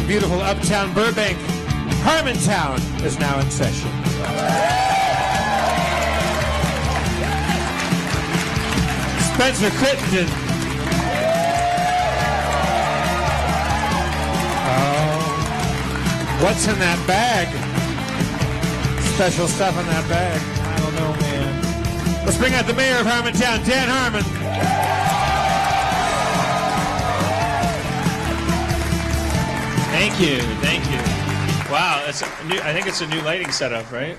beautiful uptown Burbank, Harmontown is now in session. Spencer Crittenden. Oh, what's in that bag? Special stuff in that bag. I don't know, man. Let's bring out the mayor of Harmontown, Dan Harmon. Thank you, thank you. Wow, that's a new, I think it's a new lighting setup, right?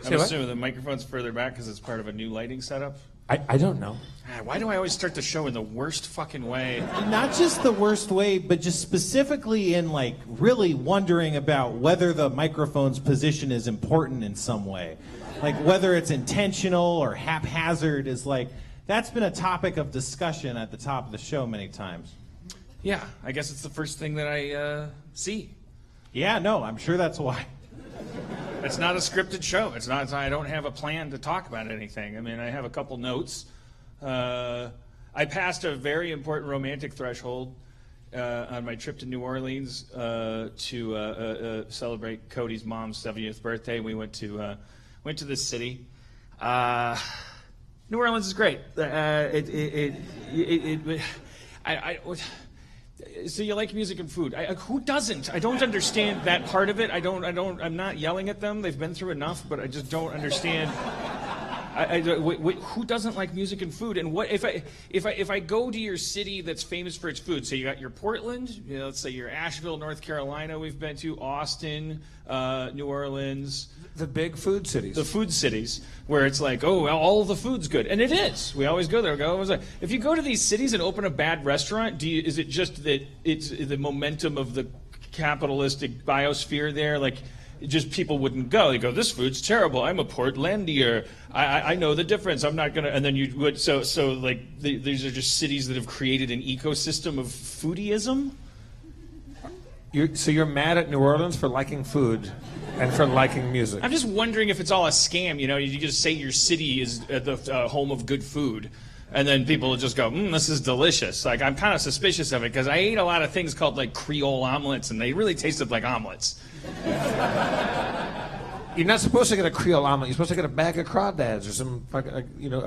I'm assuming the microphone's further back because it's part of a new lighting setup. I don't know. Why do I always start the show in the worst fucking way? Not just the worst way, but just specifically in like really wondering about whether the microphone's position is important in some way. Like whether it's intentional or haphazard is like, that's been a topic of discussion at the top of the show many times. Yeah, I guess it's the first thing that I see. Yeah, no, I'm sure that's why. It's not a scripted show. It's not. I don't have a plan to talk about anything. I mean, I have a couple notes. I passed a very important romantic threshold on my trip to New Orleans to celebrate Cody's mom's 70th birthday. We went to this city. New Orleans is great. So you like music and food? Who doesn't? I don't understand that part of it. I'm not yelling at them. They've been through enough, but I just don't understand. Who doesn't like music and food? And what if I go to your city that's famous for its food? So you got your Portland, let's say your Asheville, North Carolina. We've been to Austin, New Orleans. The big food cities. The food cities, where it's like, oh, well, all the food's good, and it is. We always go there. If you go to these cities and open a bad restaurant, is it just that it's the momentum of the capitalistic biosphere there? Like, just people wouldn't go. They go, this food's terrible. I'm a Portlandier. I know the difference. I'm not gonna. And then you would. So like these are just cities that have created an ecosystem of foodieism. So you're mad at New Orleans for liking food and for liking music. I'm just wondering if it's all a scam. You just say your city is the home of good food, and then people will just go, this is delicious. Like, I'm kind of suspicious of it because I ate a lot of things called like Creole omelets, and they really tasted like omelets. You're not supposed to get a Creole omelet. You're supposed to get a bag of crawdads or some, a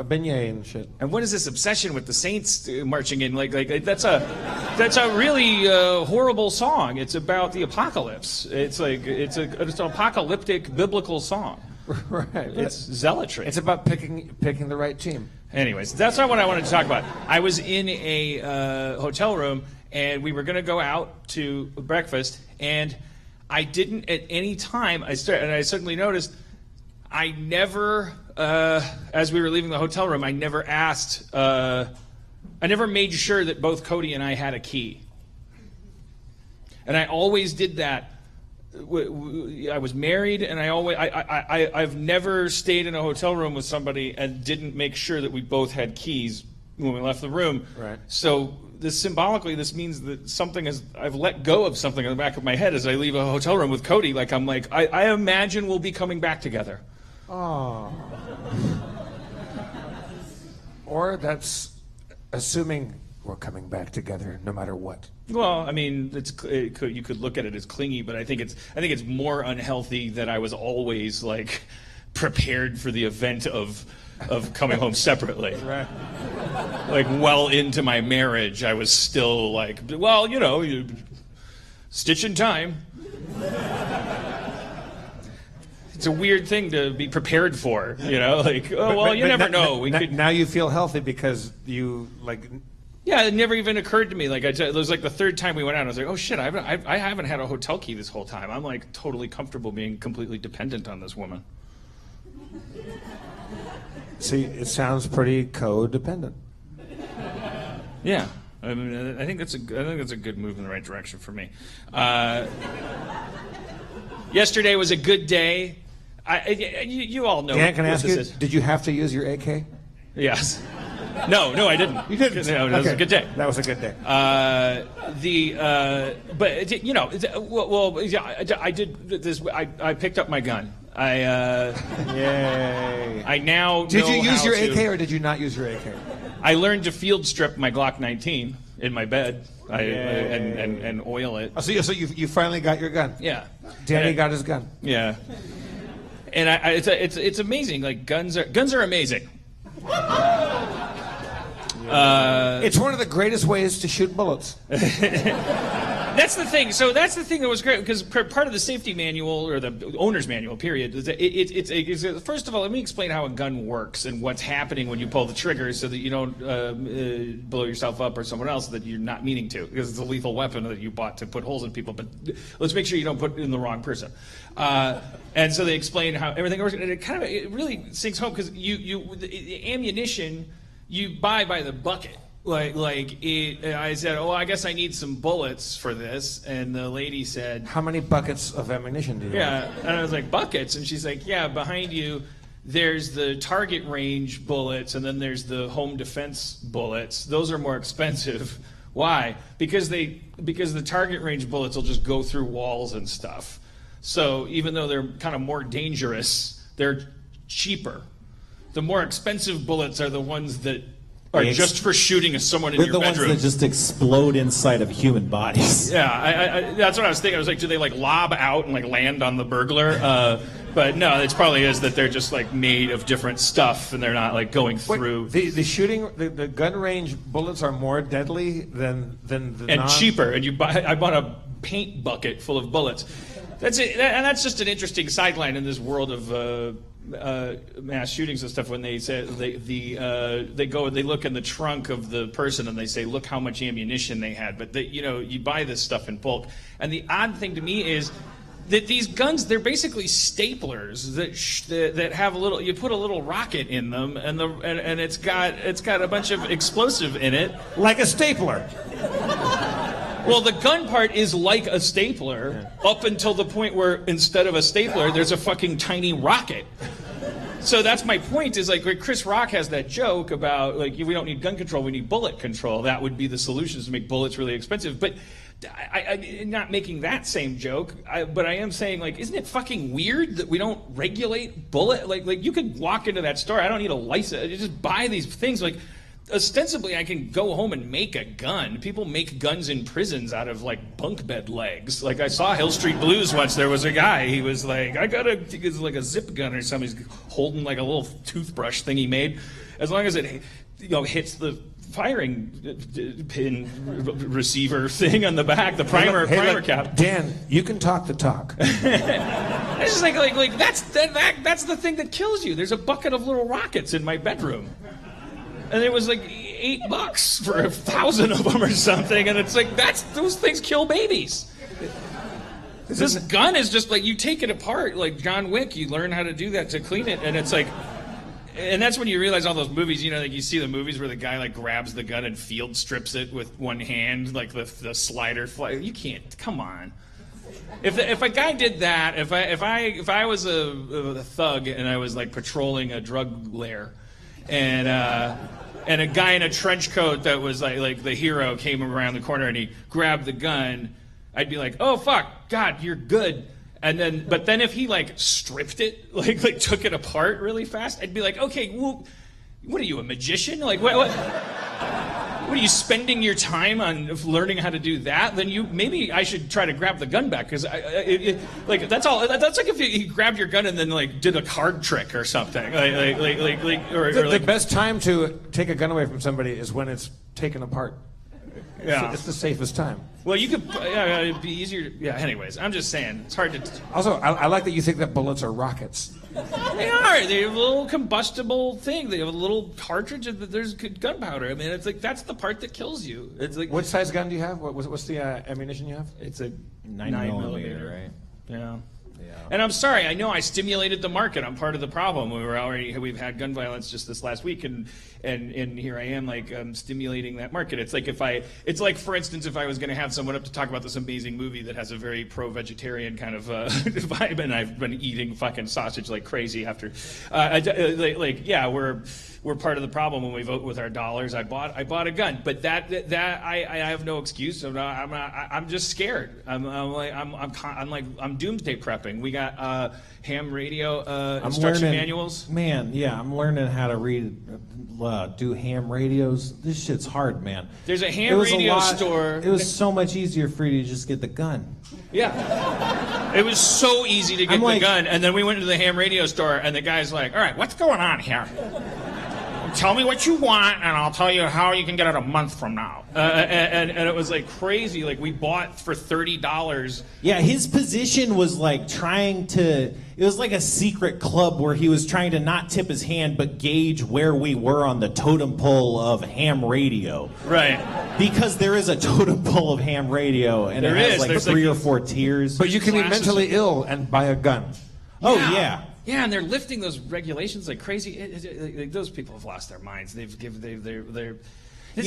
beignet and shit. And what is this obsession with the Saints marching in? Like that's a really horrible song. It's about the apocalypse. It's an apocalyptic biblical song. Right. It's zealotry. It's about picking the right team. Anyways, that's not what I wanted to talk about. I was in a hotel room, and we were going to go out to breakfast, and I didn't at any time, and I suddenly noticed, I never, as we were leaving the hotel room, I never asked, I never made sure that both Cody and I had a key. And I always did that. I was married, and I've never stayed in a hotel room with somebody and didn't make sure that we both had keys when we left the room. Right. So symbolically, this means that I've let go of something in the back of my head as I leave a hotel room with Cody. I imagine we'll be coming back together. Oh. Or that's assuming we're coming back together no matter what. Well, I mean, you could look at it as clingy, but I think it's more unhealthy that I was always like prepared for the event of coming home separately. Right. Like, well into my marriage, I was still like, well, stitch in time. It's a weird thing to be prepared for, like, oh, well, you never know. Now you feel healthy because you, like... Yeah, it never even occurred to me. Like, it was like the third time we went out, I was like, oh, shit, I haven't had a hotel key this whole time. I'm, like, totally comfortable being completely dependent on this woman. See, it sounds pretty codependent. Yeah, I mean, I think that's a good move in the right direction for me. Yesterday was a good day. You all know. Dan, can I ask you? Is. Did you have to use your AK? Yes. No, I didn't. You didn't. No, it was a good day. That was a good day. I did this. I picked up my gun. Yay. I now Did know you use how your to- AK or did you not use your AK? I learned to field strip my Glock 19 in my bed. and oil it. Oh, so you finally got your gun. Yeah. Danny got his gun. Yeah. And it's amazing. Like guns are amazing. It's one of the greatest ways to shoot bullets. That's the thing. So that's the thing that was great, because part of the safety manual, or the owner's manual, period, is that it's first of all, let me explain how a gun works and what's happening when you pull the trigger, so that you don't blow yourself up or someone else that you're not meaning to, because it's a lethal weapon that you bought to put holes in people. But let's make sure you don't put it in the wrong person. And so they explain how everything works, and it really sinks home, because the ammunition you buy by the bucket. I said, oh, I guess I need some bullets for this. And the lady said, how many buckets of ammunition do you have? Yeah. And I was like, buckets? And she's like, yeah, behind you, there's the target range bullets, and then there's the home defense bullets. Those are more expensive. Why? Because the target range bullets will just go through walls and stuff. So even though they're kind of more dangerous, they're cheaper. The more expensive bullets are the ones that are just for shooting someone in your bedroom. They're the ones that just explode inside of human bodies. Yeah, that's what I was thinking. I was like, do they like lob out and like land on the burglar? But no, it probably is that they're just like made of different stuff, and they're not like going through. Wait, the gun range bullets are more deadly than cheaper. And I bought a paint bucket full of bullets. That's it, and that's just an interesting sideline in this world of mass shootings and stuff. When they say they look in the trunk of the person and they say, look how much ammunition they had. But you buy this stuff in bulk. And the odd thing to me is that these guns, they're basically staplers that have a little. You put a little rocket in them, and it's got a bunch of explosive in it, like a stapler. Well, the gun part is like a stapler up until the point where instead of a stapler, there's a fucking tiny rocket. So that's my point, is like Chris Rock has that joke about like, we don't need gun control, we need bullet control. That would be the solution, to make bullets really expensive. But I'm not making that same joke, but I am saying, like, isn't it fucking weird that we don't regulate bullet? Like you could walk into that store, I don't need a license, you just buy these things, like, ostensibly, I can go home and make a gun. People make guns in prisons out of like bunk bed legs. Like I saw Hill Street Blues once. There was a guy. He was like, it's like a zip gun or something. He's holding like a little toothbrush thing he made. As long as it, hits the firing pin receiver thing on the back, the primer cap. Dan, you can talk the talk. It's just like that's the thing that kills you. There's a bucket of little rockets in my bedroom. And it was like $8 for 1,000 of them or something, and it's like those things kill babies. This gun is just like, you take it apart like John Wick. You learn how to do that, to clean it, and it's like, and that's when you realize all those movies. Like you see the movies where the guy like grabs the gun and field strips it with one hand, like the slider fly. You can't. Come on. If a guy did that, if I was a thug and I was like patrolling a drug lair, and a guy in a trench coat that was like the hero came around the corner and he grabbed the gun, I'd be like, oh fuck, God, you're good. But then if he like stripped it, like took it apart really fast, I'd be like, okay, well, what are you, a magician? Like what are you spending your time on learning how to do that? Then maybe I should try to grab the gun back, because that's all. That's like if you grabbed your gun and then like did a card trick or something. The best time to take a gun away from somebody is when it's taken apart. Yeah, it's the safest time. Well, you could. It'd be easier. Yeah. Anyways, I'm just saying it's hard to. Also, I like that you think that bullets are rockets. They are. They have a little combustible thing. They have a little cartridge, and there's gunpowder. I mean, it's like that's the part that kills you. It's like, what size gun do you have? What's the ammunition you have? It's a 9 millimeter, right? Yeah. And I'm sorry, I know I stimulated the market. I'm part of the problem. We've had gun violence just this last week, and here I am like stimulating that market. It's like for instance, if I was going to have someone up to talk about this amazing movie that has a very pro-vegetarian kind of vibe, and I've been eating fucking sausage like crazy after, we're we're part of the problem when we vote with our dollars. I bought a gun, but that I have no excuse. I'm just scared. I'm doomsday prepping. We got ham radio instruction manuals. Man, yeah, I'm learning how to do ham radios. This shit's hard, man. There's a ham radio store. It was so much easier for you to just get the gun. Yeah. It was so easy to get the gun, and then we went to the ham radio store, and the guy's like, all right, what's going on here? Tell me what you want, and I'll tell you how you can get it a month from now. And it was like crazy. Like, we bought for $30. Yeah, his position was like it was like a secret club where he was trying to not tip his hand, but gauge where we were on the totem pole of ham radio. Right. Because there is a totem pole of ham radio, and it has like three or four tiers. But you can be mentally ill and buy a gun. Oh, yeah. Yeah, and they're lifting those regulations like crazy. Those people have lost their minds. You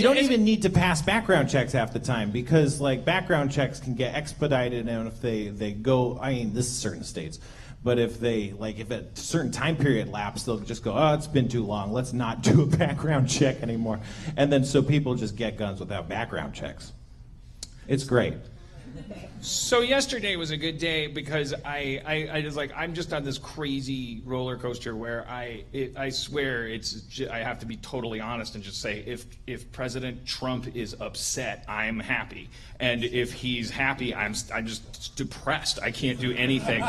don't even need to pass background checks half the time because like background checks can get expedited, and if they go, I mean, this is certain states, but if a certain time period lapse, they'll just go, oh, it's been too long, let's not do a background check anymore, and then so people just get guns without background checks. It's great. So yesterday was a good day because I was like, I'm just on this crazy roller coaster where I swear I have to be totally honest and just say if President Trump is upset, I'm happy, and if he's happy, I'm just depressed. I can't do anything.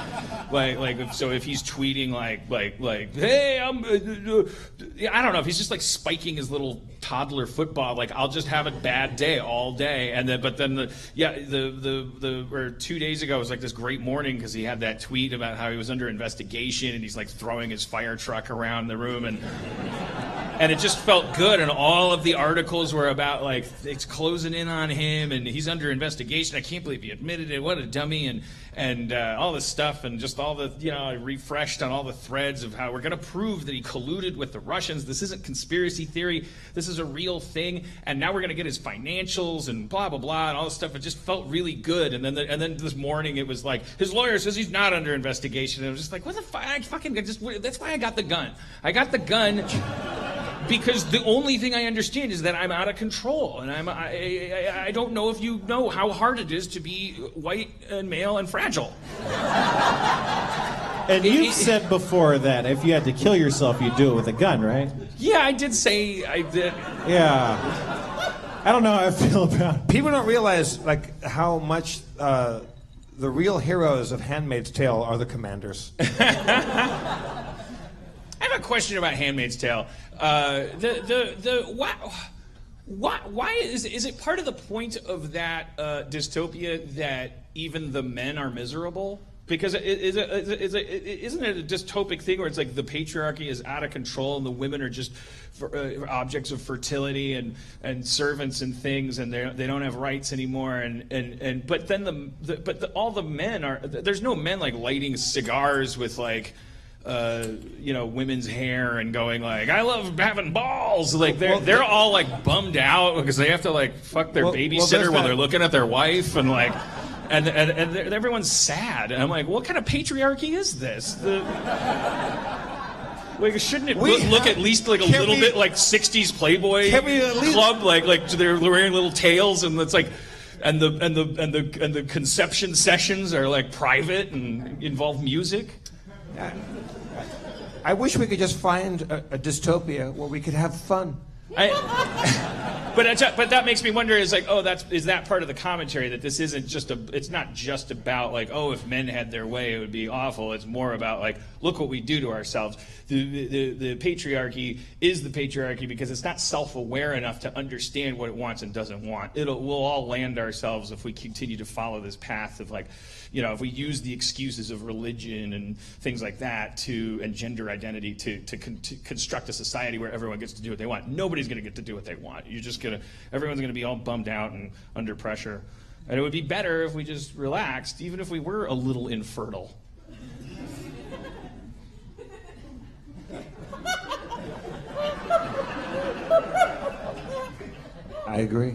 So if he's tweeting like hey, I don't know, if he's just like spiking his little toddler football, like I'll just have a bad day all day, and then or 2 days ago, it was like this great morning because he had that tweet about how he was under investigation and he's like throwing his fire truck around the room, and it just felt good, and all of the articles were about like it's closing in on him and he's under investigation. I can't believe he admitted it. What a dummy, and all this stuff, and just all the, I refreshed on all the threads of how we're going to prove that he colluded with the Russians. This isn't conspiracy theory. This is a real thing, and now we're going to get his financials and blah blah blah and all this stuff. It just felt really good, and then this morning it was like his lawyer says he's not under investigation, and I was just like, what the fuck? That's why I got the gun. I got the gun because the only thing I understand is that I'm out of control, and I don't know if you know how hard it is to be white and male and fragile. And you've said before that if you had to kill yourself, you'd do it with a gun, right? Yeah, I did say I did. Yeah. I don't know how I feel about it. People don't realize like how much the real heroes of Handmaid's Tale are the commanders. I have a question about Handmaid's Tale. Why is it part of the point of that dystopia that even the men are miserable? Because isn't it a dystopic thing where it's like the patriarchy is out of control and the women are just objects of fertility and servants and things, and they don't have rights anymore, but then all the men are, there's no men like lighting cigars with like women's hair and going like, I love having balls. Like they're all like bummed out because they have to like fuck their babysitter while they're looking at their wife, and like and everyone's sad. And I'm like, what kind of patriarchy is this? Like, shouldn't it look at least like a little bit like 60s Playboy club? Like they're wearing little tails, and it's like, and the conception sessions are like private and involve music. I wish we could just find a dystopia where we could have fun. But that makes me wonder, is like, is that part of the commentary, that this isn't it's not just about like, if men had their way it would be awful. It's more about like, look what we do to ourselves. The patriarchy is the patriarchy because it's not self-aware enough to understand what it wants and doesn't want. We'll all land ourselves if we continue to follow this path of like, if we use the excuses of religion and things like that and gender identity to construct a society where everyone gets to do what they want. Nobody's going to get to do what they want. Everyone's going to be all bummed out and under pressure. And it would be better if we just relaxed, even if we were a little infertile. I agree.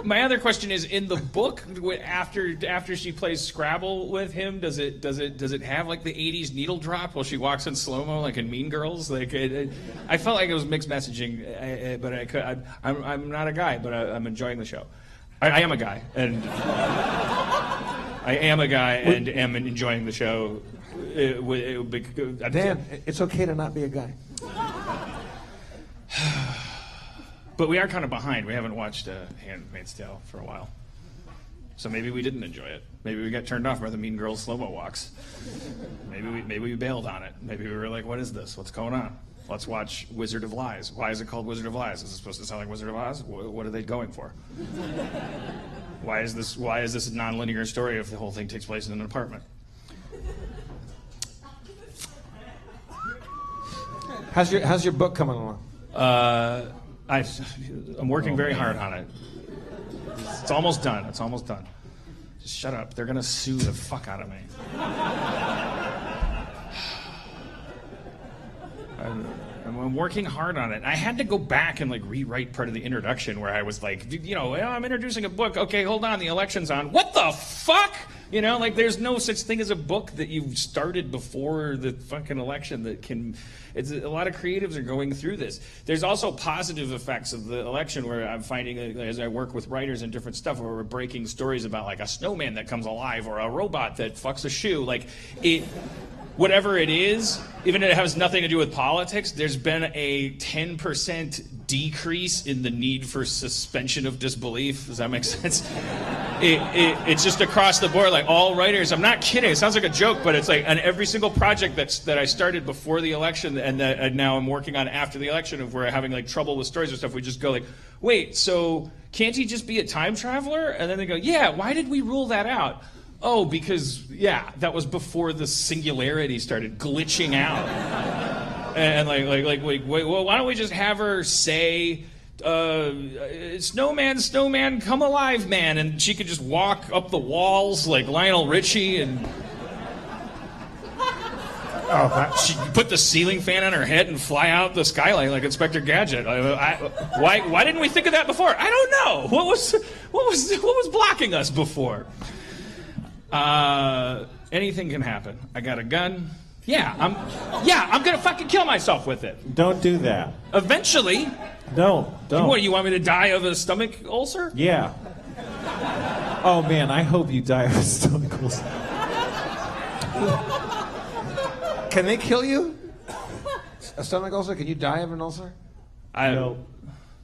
My other question is, in the book, after she plays Scrabble with him, does it have like the '80s needle drop while she walks in slow mo like in Mean Girls? Like, I felt like it was mixed messaging, but I'm not a guy, but I'm enjoying the show. I am a guy, and I am a guy, and am enjoying the show. Dan, it's okay to not be a guy. But we are kind of behind. We haven't watched Handmaid's Tale for a while. So maybe we didn't enjoy it. Maybe we got turned off by the Mean Girls slow-mo walks. Maybe we bailed on it. Maybe we were like, what is this? What's going on? Let's watch Wizard of Lies. Why is it called Wizard of Lies? Is it supposed to sound like Wizard of Oz? What are they going for? Why is this a non-linear story if the whole thing takes place in an apartment? How's your book coming along? I'm working very hard on it. It's almost done. Just shut up. They're gonna sue the fuck out of me. I'm working hard on it. I had to go back and like rewrite part of the introduction where I was like, I'm introducing a book. Okay, hold on, the election's on. What the fuck? Like there's no such thing as a book that you've started before the fucking election that can. A lot of creatives are going through this. There's also positive effects of the election where I'm finding, as I work with writers and different stuff, where we're breaking stories about like a snowman that comes alive or a robot that fucks a shoe. Like whatever it is, even if it has nothing to do with politics, there's been a 10% decrease in the need for suspension of disbelief. Does that make sense? It's just across the board, like all writers. I'm not kidding. It sounds like a joke, but it's like on every single project that I started before the election and that now I'm working on after the election, if we're having like trouble with stories or stuff, we just go like, wait, so can't he just be a time traveler? And then they go, yeah, why did we rule that out? Oh, because, that was before the singularity started glitching out. And wait, well, why don't we just have her say, snowman, come alive, man, and she could just walk up the walls like Lionel Richie and... She put the ceiling fan on her head and fly out the skylight like Inspector Gadget. Why didn't we think of that before? I don't know. What was blocking us before? Anything can happen. I got a gun. I'm gonna fucking kill myself with it. Don't do that. Eventually. Don't. What, you want me to die of a stomach ulcer? Yeah. Oh man, I hope you die of a stomach ulcer. Can they kill you? A stomach ulcer? Can you die of an ulcer? No.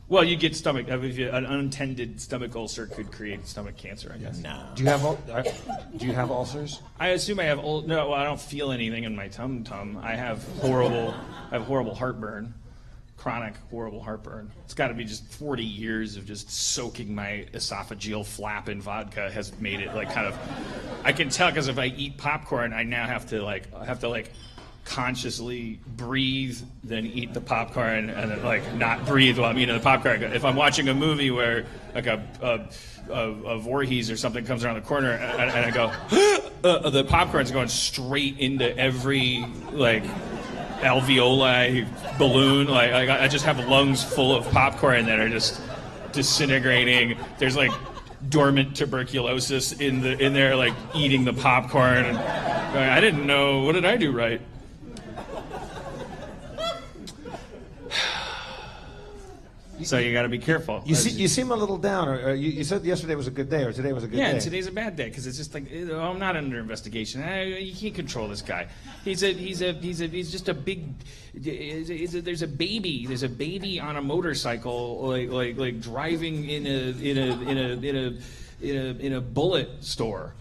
Well, you get an unintended stomach ulcer could create stomach cancer, I guess. No. Do you have ulcers? I assume I have no. I don't feel anything in my tum. I have horrible heartburn, chronic horrible heartburn. It's got to be just 40 years of just soaking my esophageal flap in vodka has made it like kind of. I can tell because if I eat popcorn, I now have to consciously breathe, then eat the popcorn, and then like not breathe while I'm eating the popcorn. If I'm watching a movie where like a Voorhees or something comes around the corner, and I go, the popcorn's going straight into every like alveoli balloon. Like I just have lungs full of popcorn that are just disintegrating. There's like dormant tuberculosis in there, like eating the popcorn. And going, I didn't know. What did I do right? So you got to be careful. You seem a little down, or you said yesterday was a good day, or today was a good day. Yeah, today's a bad day because it's just like I'm not under investigation. You can't control this guy. He's just a big. There's a baby on a motorcycle, like driving in a bullet store.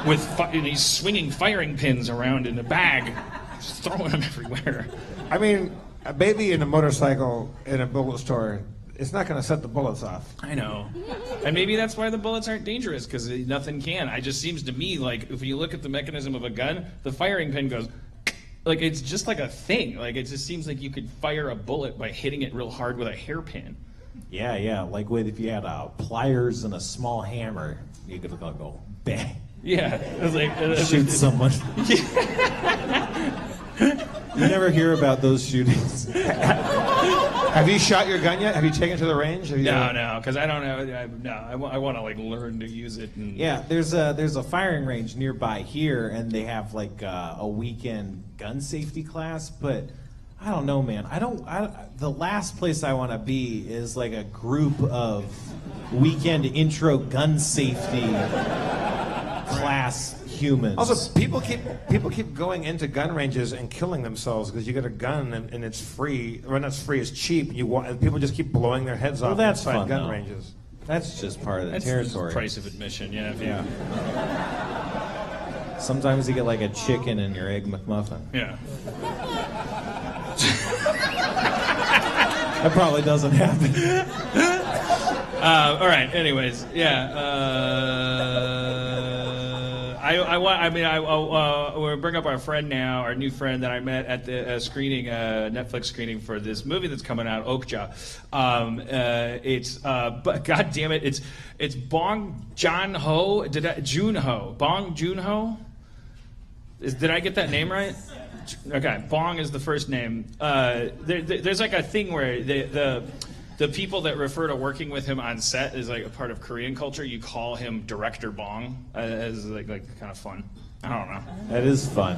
And he's swinging firing pins around in a bag, just throwing them everywhere. I mean, a baby in a motorcycle in a bullet store, it's not going to set the bullets off. I know. And maybe that's why the bullets aren't dangerous, because nothing can. It just seems to me like if you look at the mechanism of a gun, the firing pin goes, like it's just like a thing. Like it just seems like you could fire a bullet by hitting it real hard with a hairpin. Yeah, like if you had pliers and a small hammer, you could go bang. Yeah. It was like, shoot someone. You never hear about those shootings. Have you shot your gun yet? Have you taken it to the range? Have you, No, because I don't know. I want to like learn to use it. And, Yeah, there's a firing range nearby here, and they have like a weekend gun safety class. But I don't know, man. The last place I want to be is like a group of weekend intro gun safety class humans. Also, people keep going into gun ranges and killing themselves because you get a gun and it's free. Well, not free, it's cheap. And people just keep blowing their heads off that's inside fun, gun though. ranges. That's just part of the that's territory. the price of admission. Yeah. Yeah. Sometimes you get like a chicken in your egg McMuffin. Yeah. That probably doesn't happen. All right. Anyways, we'll bring up our friend now, our new friend that I met at the screening, Netflix screening for this movie that's coming out, Okja. But God damn it, it's Bong Joon-ho. Bong Joon-ho. Did I get that name right? Okay, Bong is the first name. There's like a thing where the people that refer to working with him on set is like a part of Korean culture. You call him Director Bong as like kind of fun. I don't know. That is fun.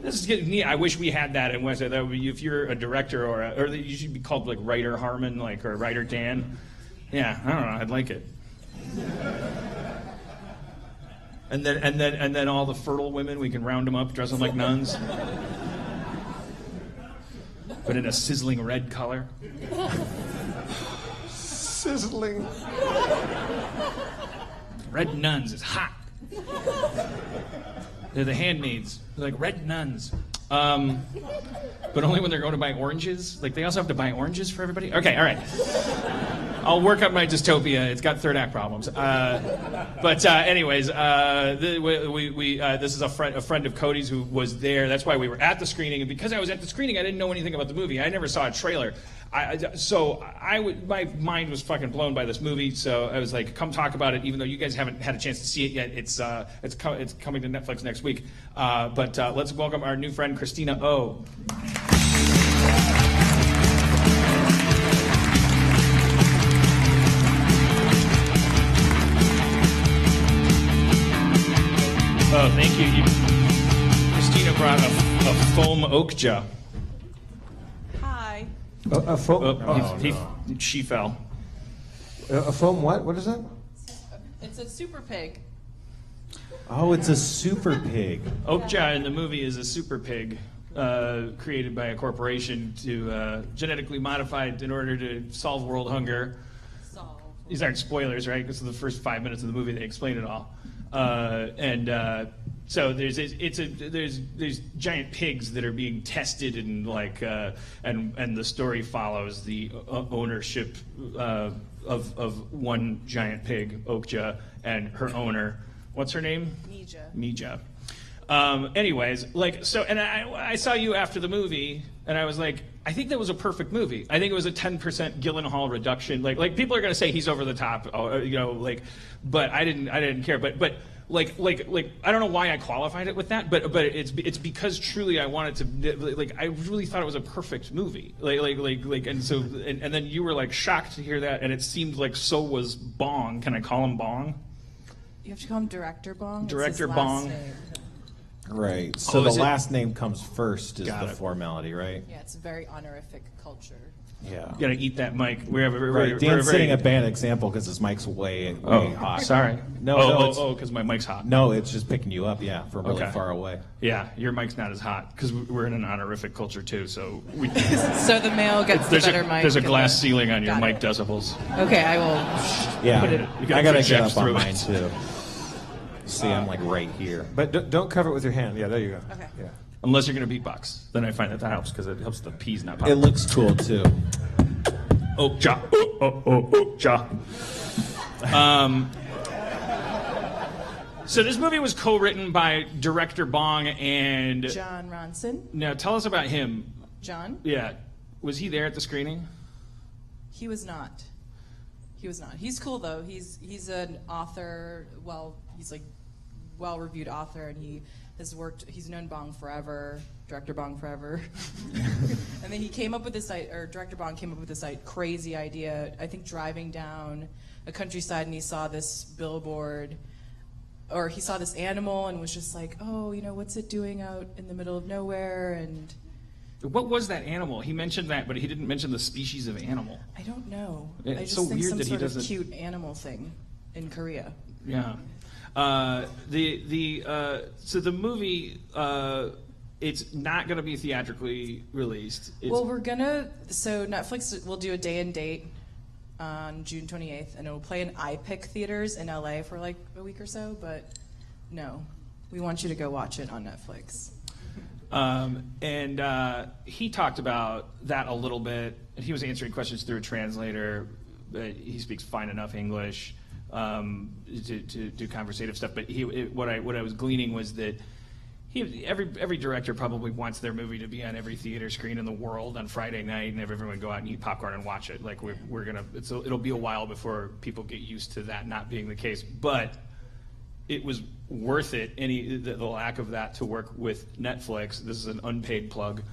This is getting neat. I wish we had that in West. That would be, if you're a director or you should be called like Writer Harmon, like, or Writer Dan. Yeah, I don't know. I'd like it. And then all the fertile women, we can round them up, dress them like nuns, but in a sizzling red color. Sizzling. Red nuns is hot. They're the handmaids. They're like red nuns. But only when they're going to buy oranges. Like, they also have to buy oranges for everybody. Okay, all right. I'll work up my dystopia. It's got third act problems. Anyways, this is a friend of Cody's who was there. That's why we were at the screening. And because I was at the screening, I didn't know anything about the movie. I never saw a trailer. My mind was fucking blown by this movie. So I was like, come talk about it. Even though you guys haven't had a chance to see it yet, it's coming to Netflix next week. Let's welcome our new friend Christina Oh. Oh, thank you. Christina brought a foam Okja. Hi. A foam. She fell. A foam what? What is that? It's a super pig. Oh, it's a super pig. Okja in the movie is a super pig created by a corporation to genetically modified in order to solve world hunger. These aren't spoilers, right? Because in the first 5 minutes of the movie, they explain it all. So there's giant pigs that are being tested and and the story follows the ownership of one giant pig, Okja, and her owner. What's her name? Mija. Anyways, I saw you after the movie, and I was like, I think that was a perfect movie. I think it was a 10% Gyllenhaal reduction. Like people are gonna say he's over the top, but I didn't care. But I don't know why I qualified it with that, but it's because truly I wanted to I really thought it was a perfect movie. And then you were like shocked to hear that, and it seemed like so was Bong. Can I call him Bong? You have to call him Director Bong. Director it's his Bong. Last name. Right. So Oh, the is it- last name comes first is Got the it. formality, right? Yeah, it's a very honorific culture. Yeah. You gotta eat that mic. We're Right. Dan's setting a bad example because his mic's way hot. Sorry. No, because my mic's hot. No, it's just picking you up, yeah, from really Okay. far away. Yeah, your mic's not as hot because we're in an honorific culture too. So we, So the male gets the there's better a mic. there's a and glass the- ceiling on your Got mic it. decibels. Okay, I will. Yeah. Put it- you gotta I gotta project get up on through mine it. too. See, I'm like right here. But don't cover it with your hand. Yeah, there you go. Okay. Yeah. Unless you're gonna beatbox, then I find that helps because it helps the peas not pop. It looks cool too. Oh, ja. Oh, ja. So this movie was co-written by director Bong and. John Ronson. Now tell us about him. John? Yeah, was he there at the screening? He was not. He was not. He's cool though. He's an author. Well, he's like well-reviewed author, and he has worked. He's known Bong forever. Director Bong forever. And then he came up with this, or Director Bong came up with this crazy idea, I think driving down a countryside and he saw this billboard, or he saw this animal and was just like, oh, you know, what's it doing out in the middle of nowhere? And What was that animal? He mentioned that, but he didn't mention the species of animal. I don't know. Yeah, I it's just so think weird some that he sort of doesn't- cute animal thing in Korea. Yeah. So the movie, it's not going to be theatrically released. Well, so Netflix will do a day and date on June 28th, and it will play in iPic theaters in LA for like a week or so, but no, we want you to go watch it on Netflix. He talked about that a little bit. He was answering questions through a translator. He speaks fine enough English to do conversative stuff. But what I was gleaning was that every director probably wants their movie to be on every theater screen in the world on Friday night, and everyone go out and eat popcorn and watch it. Like it'll be a while before people get used to that not being the case. But it was worth it, the lack of that, to work with Netflix. This is an unpaid plug,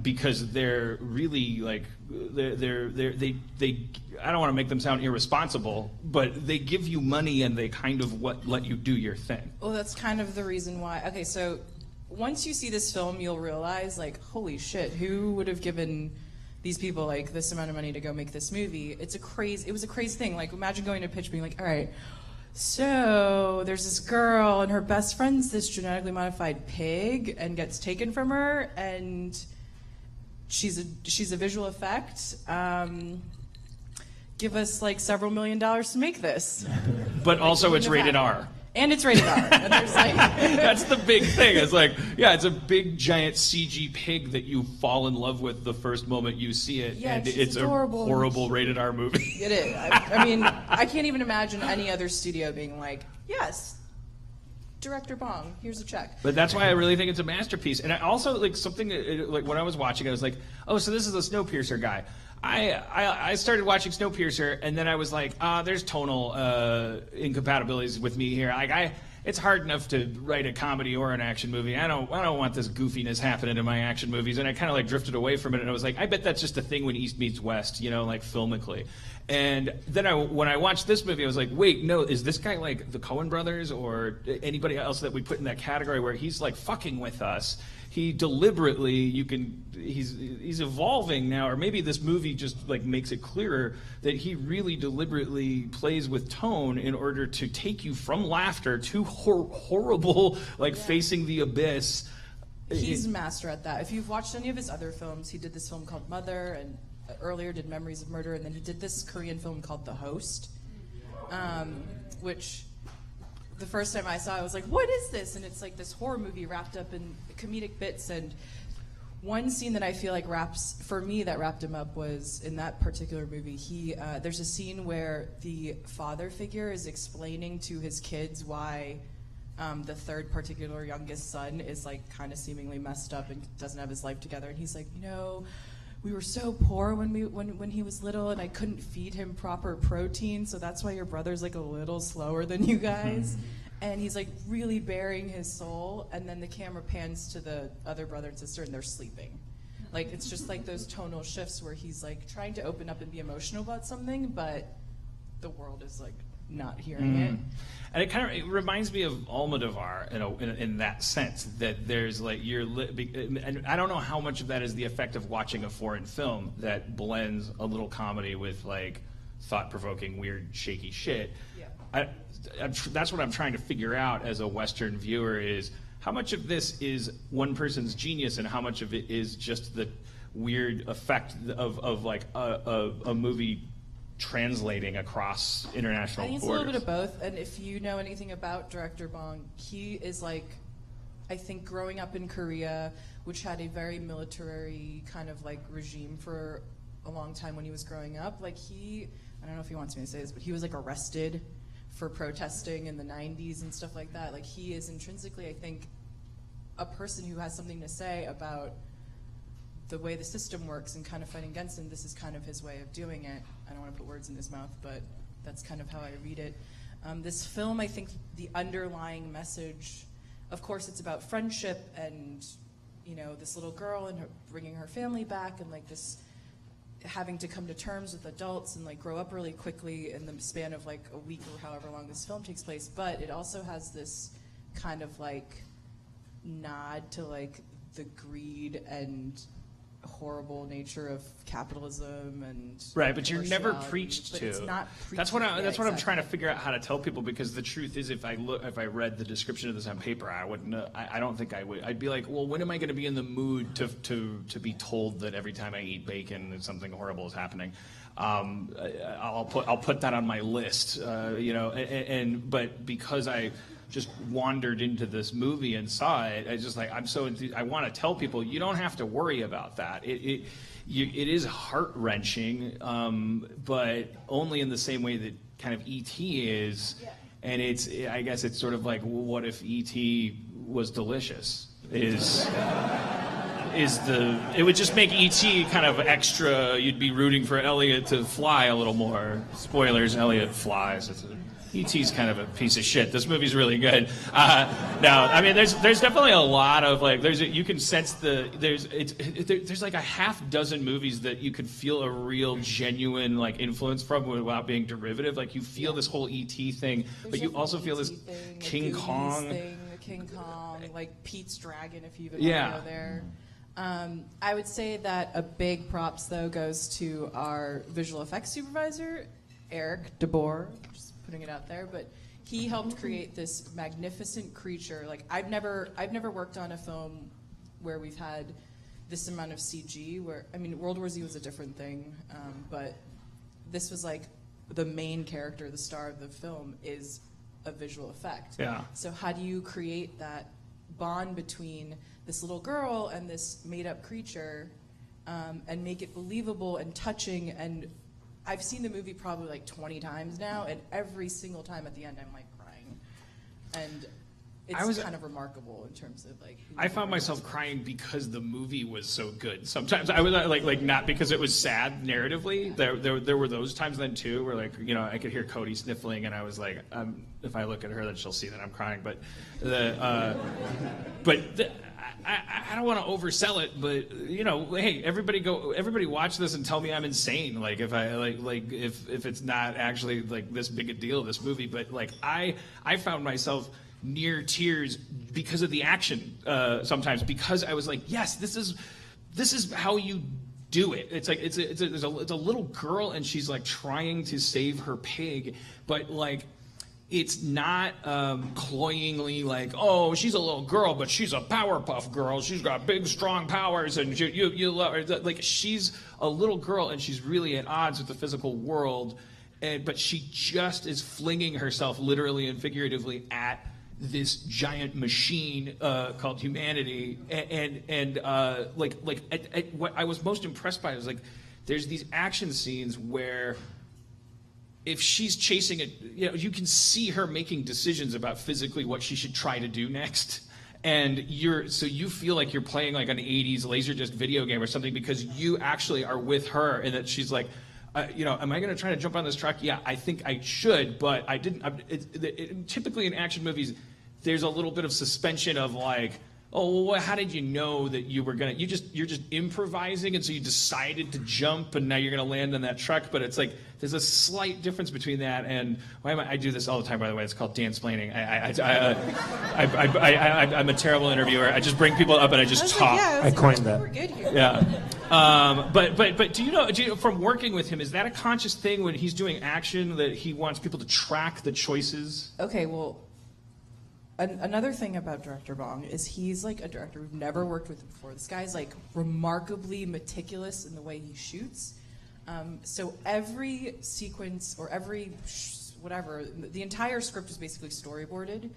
because they're really like they I don't want to make them sound irresponsible, but they give you money and they kind of let you do your thing. Well, that's kind of the reason why. Okay, so once you see this film, you'll realize, like, holy shit, who would have given these people like this amount of money to go make this movie? It was a crazy thing. Like, imagine going to a pitch being like, all right, so there's this girl and her best friend's this genetically modified pig and gets taken from her, and she's a visual effect. Give us like several $1 million to make this. But also it's rated R. And it's rated R. And there's like That's the big thing. It's like, yeah, it's a big giant CG pig that you fall in love with the first moment you see it, Yeah, and she's it's adorable. a horrible rated R movie. It is. I mean, I can't even imagine any other studio being like, yes, Director Bong, here's a check. But that's why I really think it's a masterpiece. And I also, like, something, like, when I was watching, I was like, oh, so this is the Snowpiercer guy. I started watching Snowpiercer, and then I was like, there's tonal incompatibilities with me here. Like, it's hard enough to write a comedy or an action movie. I don't want this goofiness happening in my action movies. And I kind of like drifted away from it, and I was like, I bet that's just a thing when East meets West, you know, like filmically. And then when I watched this movie, I was like, wait, no, is this guy like the Coen brothers or anybody else that we put in that category where he's like fucking with us? He deliberately, he's evolving now, or maybe this movie just like makes it clearer that he really deliberately plays with tone in order to take you from laughter to horrible, like facing the abyss. He's master at that. If you've watched any of his other films, he did this film called Mother, and earlier did Memories of Murder, and then he did this Korean film called The Host, which the first time I saw it, I was like, what is this? And it's like this horror movie wrapped up in comedic bits. And one scene that I feel like wrapped him up was in that particular movie. There's a scene where the father figure is explaining to his kids why the third particular youngest son is like kind of seemingly messed up and doesn't have his life together. And he's like, you know, we were so poor when he was little, and I couldn't feed him proper protein, so that's why your brother's like a little slower than you guys. And he's like really bearing his soul, and then the camera pans to the other brother and sister, and they're sleeping. Like, it's just like those tonal shifts where he's like trying to open up and be emotional about something, but the world is like not hearing it. And it reminds me of Almodovar in that sense, that there's like and I don't know how much of that is the effect of watching a foreign film that blends a little comedy with like thought-provoking, weird, shaky shit. Yeah. That's what I'm trying to figure out as a Western viewer, is how much of this is one person's genius and how much of it is just the weird effect of like a movie translating across international I think it's borders. a little bit of both. And if you know anything about Director Bong, he is like, I think growing up in Korea, which had a very military kind of like regime for a long time when he was growing up, like I don't know if he wants me to say this, but he was like arrested for protesting in the 90s and stuff like that. Like, he is intrinsically, I think, a person who has something to say about the way the system works and kind of fighting against it. This is kind of his way of doing it. I don't want to put words in his mouth, but that's kind of how I read it. This film, I think the underlying message, of course, it's about friendship and you know, this little girl and her, bringing her family back, and like this having to come to terms with adults and like grow up really quickly in the span of like a week or however long this film takes place. But it also has this kind of like nod to like the greed and horrible nature of capitalism and right, but you're never commerciality, preached but to. it's not That's what preached- that's what I'm trying to exactly. figure out how to tell people, because the truth is, if I read the description of this on paper, I wouldn't. I don't think I would. I'd be like, well, when am I going to be in the mood to be told that every time I eat bacon that something horrible is happening? I'll put that on my list, you know. But because I just wandered into this movie and saw it, I just like, I'm so enthused. I want to tell people, you don't have to worry about that. It is heart-wrenching, but only in the same way that kind of E.T. is. Yeah. And I guess it's sort of like, well, what if E.T. was delicious? It would just make E.T. kind of extra. You'd be rooting for Elliot to fly a little more. Spoilers, Elliot flies. E.T.'s kind of a piece of shit. This movie's really good. No, I mean, there's definitely a lot of like, you can sense there's like a half dozen movies that you could feel a real genuine like influence from without being derivative. Like you feel this whole E.T. thing, There's but you also definitely feel this E.T. thing, the King Goonies Kong. thing, the King Kong, like Pete's Dragon, if you even Yeah. want to go there. I would say that a big props though goes to our visual effects supervisor, Eric DeBoer. Just putting it out there, but he helped create this magnificent creature. Like I've never worked on a film where we've had this amount of CG. Where I mean, World War Z was a different thing, but this was like the main character, the star of the film, is a visual effect. Yeah. So how do you create that bond between this little girl and this made-up creature, and make it believable and touching? And I've seen the movie probably like 20 times now, and every single time at the end I'm like crying. And it's kind of remarkable in terms of like. I found myself crying because the movie was so good. Sometimes I was like not because it was sad narratively. There were those times then too where like, you know, I could hear Cody sniffling and I was like, if I look at her then she'll see that I'm crying. But I don't want to oversell it, but you know, hey, everybody watch this and tell me I'm insane. Like if if it's not actually like this big a deal, this movie, but like I found myself near tears because of the action sometimes, because I was like, yes, this is how you do it. It's like it's a little girl and she's like trying to save her pig, but like it's not cloyingly like, oh, she's a little girl, but she's a Powerpuff Girl. She's got big, strong powers, and you love her. Like she's a little girl, and she's really at odds with the physical world, but she just is flinging herself literally and figuratively at this giant machine called humanity. What I was most impressed by was like, there's these action scenes where if she's chasing it, you know, you can see her making decisions about physically what she should try to do next. And you feel like you're playing like an 80s Laserdisc video game or something, because you actually are with her, and that she's like, you know, am I going to try to jump on this truck? Yeah, I think I should, but I didn't. Typically in action movies, there's a little bit of suspension of like, oh, well, how did you know that you were gonna? You're just improvising, and so you decided to jump, and now you're gonna land on that truck. But it's like there's a slight difference between that and I do this all the time. By the way, it's called dansplaining. I'm a terrible interviewer. I just bring people up and I just talk. I coined that. We're good here. Yeah. But do you know from working with him, is that a conscious thing when he's doing action that he wants people to track the choices? Okay, well, another thing about Director Bong is he's like a director we've never worked with before. This guy's like remarkably meticulous in the way he shoots. So every sequence or every whatever, the entire script is basically storyboarded.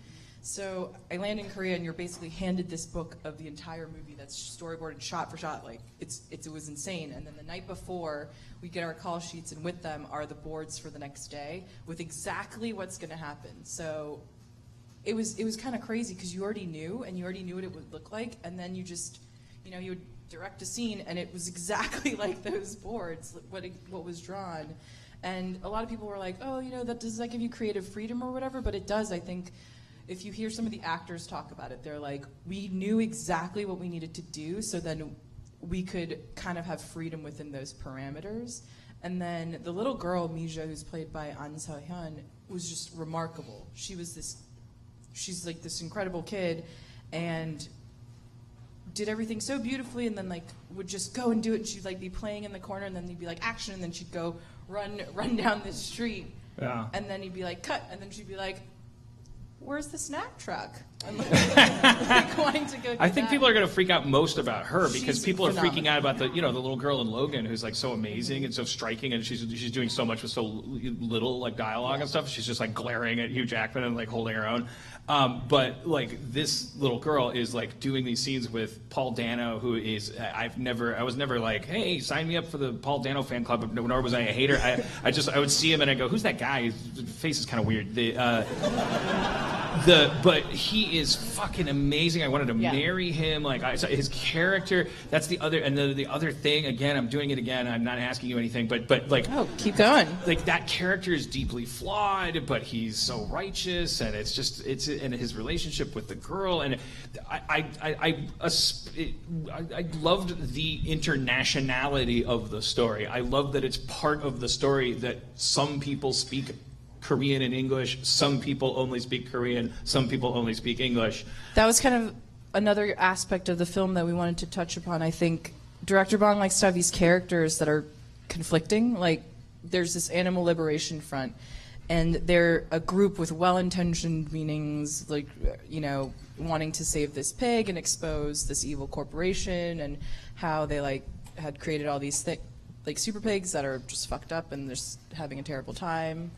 So I land in Korea and you're basically handed this book of the entire movie that's storyboarded shot for shot. Like it was insane. And then the night before, we get our call sheets, and with them are the boards for the next day with exactly what's going to happen. So it was kind of crazy because you already knew what it would look like, and then you just, you know, you would direct a scene and it was exactly like those boards, what was drawn. And a lot of people were like, oh, you know, does that give you creative freedom or whatever? But it does. I think if you hear some of the actors talk about it, they're like, we knew exactly what we needed to do, so then we could kind of have freedom within those parameters. And then the little girl, Mija, who's played by An So-hyun, was just remarkable. She's like this incredible kid, and did everything so beautifully, and then like would just go and do it, and she'd like be playing in the corner, and then they'd be like action, and then she'd go run down the street, and then he'd be like cut, and then she'd be like, where's the snack truck? And like wanting to go do I think that. people are going to freak out most about her because She's people are freaking phenomenal. out about the little girl in Logan who's like so amazing and so striking, and she's doing so much with so little like dialogue and stuff. She's just like glaring at Hugh Jackman and like holding her own. But like this little girl is like doing these scenes with Paul Dano, who is I was never like, hey, sign me up for the Paul Dano fan club, nor was I a hater. I would see him and I go, who's that guy? His face is kind of weird. But he is fucking amazing. I wanted to marry him. Like his character. That's the other the other thing. Again, I'm doing it again. I'm not asking you anything, but like keep going. Like that character is deeply flawed, but he's so righteous, and it's and his relationship with the girl, and I loved the internationality of the story. I love that it's part of the story that some people speak Korean and English, some people only speak Korean, some people only speak English. That was kind of another aspect of the film that we wanted to touch upon. I think director Bong likes to have these characters that are conflicting. Like, there's this animal liberation front, and they're a group with well-intentioned meanings, like, wanting to save this pig and expose this evil corporation, and how they like had created all these like super pigs that are just fucked up and they're just having a terrible time.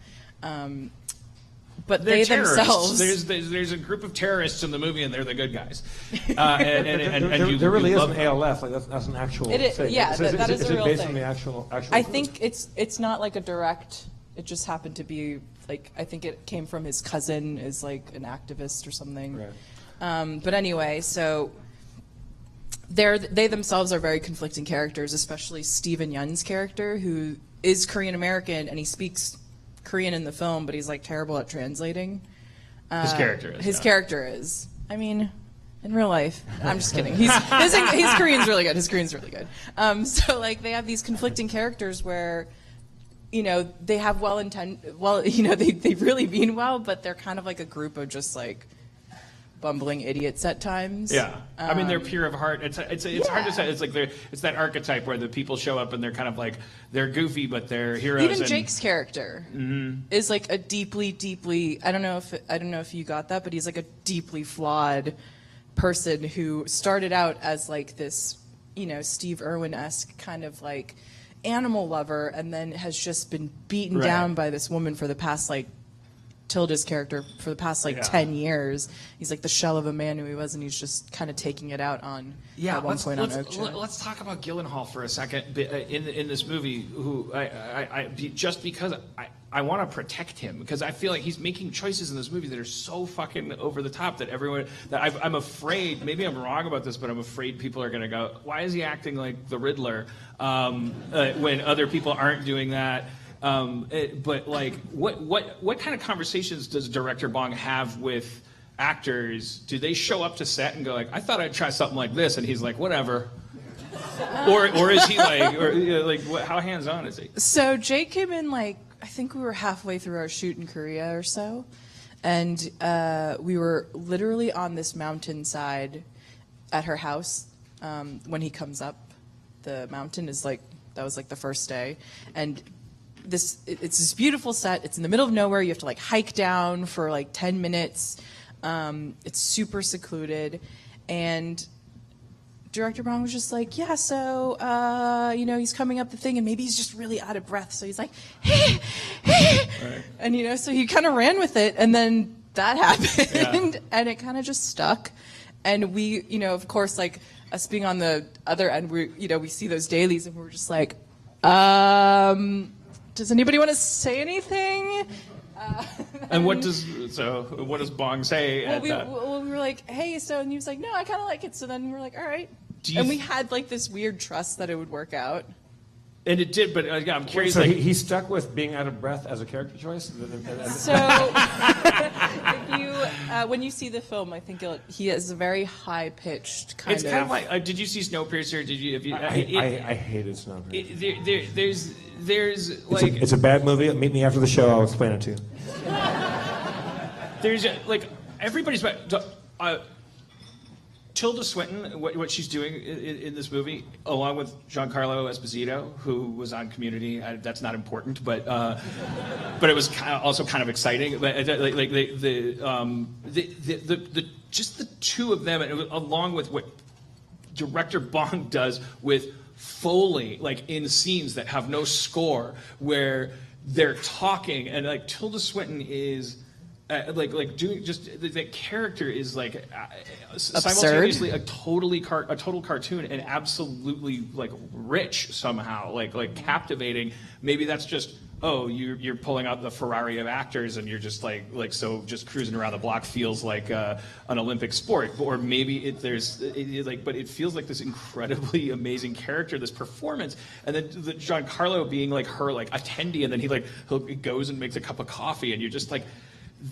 But They're they terrorists. themselves. There's a group of terrorists in the movie, and they're the good guys. There really is an ALF. Like that's an actual It is, thing. yeah, that is a real based thing. on the actual I think it's not like a direct. It just happened to be like, I think it came from his cousin, is like an activist or something. Right. But anyway, so they themselves are very conflicting characters, especially Steven Yeun's character, who is Korean American and he speaks Korean in the film, but he's like terrible at translating. His character is. His character is. I mean, in real life, I'm just kidding. His Korean's really good. His Korean's really good. So like they have these conflicting characters where, they have they really mean well, but they're kind of like a group of just like bumbling idiots at times. Yeah, I mean they're pure of heart. It's hard to say. It's like it's that archetype where the people show up and they're kind of like they're goofy, but they're heroes. Even Jake's character is like a deeply. I don't know if you got that, but he's like a deeply flawed person who started out as like this, Steve Irwin-esque kind of like animal lover, and then has just been beaten down by this woman for the past like. Tilda's character for the past 10 years. He's like the shell of a man who he was, and he's just kind of taking it out on at one point on Oakja. Let's talk about Gyllenhaal for a second in this movie. Who just because I want to protect him, because I feel like he's making choices in this movie that are so fucking over the top that I'm afraid. Maybe I'm wrong about this, but I'm afraid people are going to go, why is he acting like the Riddler when other people aren't doing that? But like, what kind of conversations does director Bong have with actors? Do they show up to set and go like, I thought I'd try something like this, and he's like, whatever, or is he like, how hands on is he? So Jake came in like, I think we were halfway through our shoot in Korea or so, and we were literally on this mountainside at her house when he comes up. The mountain is like, that was like the first day, and it's this beautiful set. It's in the middle of nowhere. You have to like hike down for like 10 minutes. It's super secluded, and director Bong was just like, yeah, so he's coming up the thing, and maybe he's just really out of breath, so he's like, hey, right. And so he kind of ran with it, and then that happened, and it kind of just stuck, and we, of course, like us being on the other end, we see those dailies, and we're just like, does anybody want to say anything? And what does Bong say? Well, we were like, hey, and he was like, no, I kind of like it. So then we were like, all right. And we had like this weird trust that it would work out. And it did, but I'm curious. So he stuck with being out of breath as a character choice? So When you see the film, I think he has a very high-pitched kind It's kind of like. Did you see Snowpiercer? Did you? Have you? I hated Snowpiercer. There's like. It's a bad movie. Meet me after the show. I'll explain it to you. There's like everybody's. Tilda Swinton, what she's doing in this movie, along with Giancarlo Esposito, who was on Community. That's not important, but it was also kind of exciting. But just the two of them, and along with what director Bong does with Foley, like in scenes that have no score, where they're talking, and like Tilda Swinton is. Doing just that character is like simultaneously a total cartoon and absolutely like rich somehow, like captivating. Maybe that's just you're pulling out the Ferrari of actors and you're just so just cruising around the block feels like an Olympic sport, or maybe but it feels like this incredibly amazing character, this performance, and then Giancarlo being like her like attendee, and then he goes and makes a cup of coffee, and you're just like.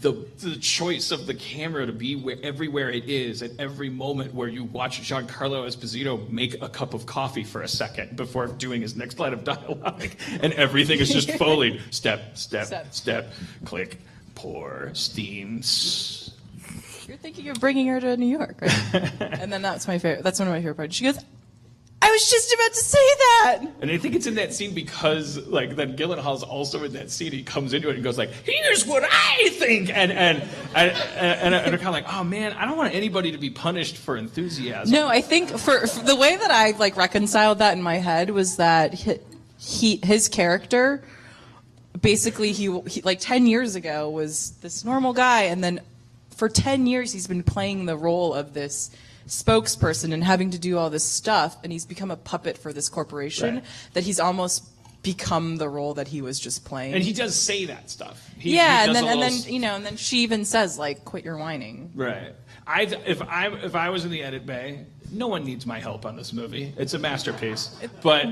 The choice of the camera to be everywhere it is at every moment where you watch Giancarlo Esposito make a cup of coffee for a second before doing his next line of dialogue, and everything is just Foley. Step, click, pour, steam. You're thinking of bringing her to New York, right? And then that's my favorite. That's one of my favorite parts. She goes, I was just about to say that. And I think it's in that scene because, then Gyllenhaal's also in that scene. He comes into it and goes "Here's what I think," and they're kind of like, "Oh man, I don't want anybody to be punished for enthusiasm." No, I think for the way that I reconciled that in my head was that his character, basically he 10 years ago was this normal guy, and then for 10 years he's been playing the role of this spokesperson and having to do all this stuff, and he's become a puppet for this corporation, right, that he's almost become the role that he was just playing. And he does say that stuff. And then she even says quit your whining. Right. If I was in the edit bay, no one needs my help on this movie. It's a masterpiece. But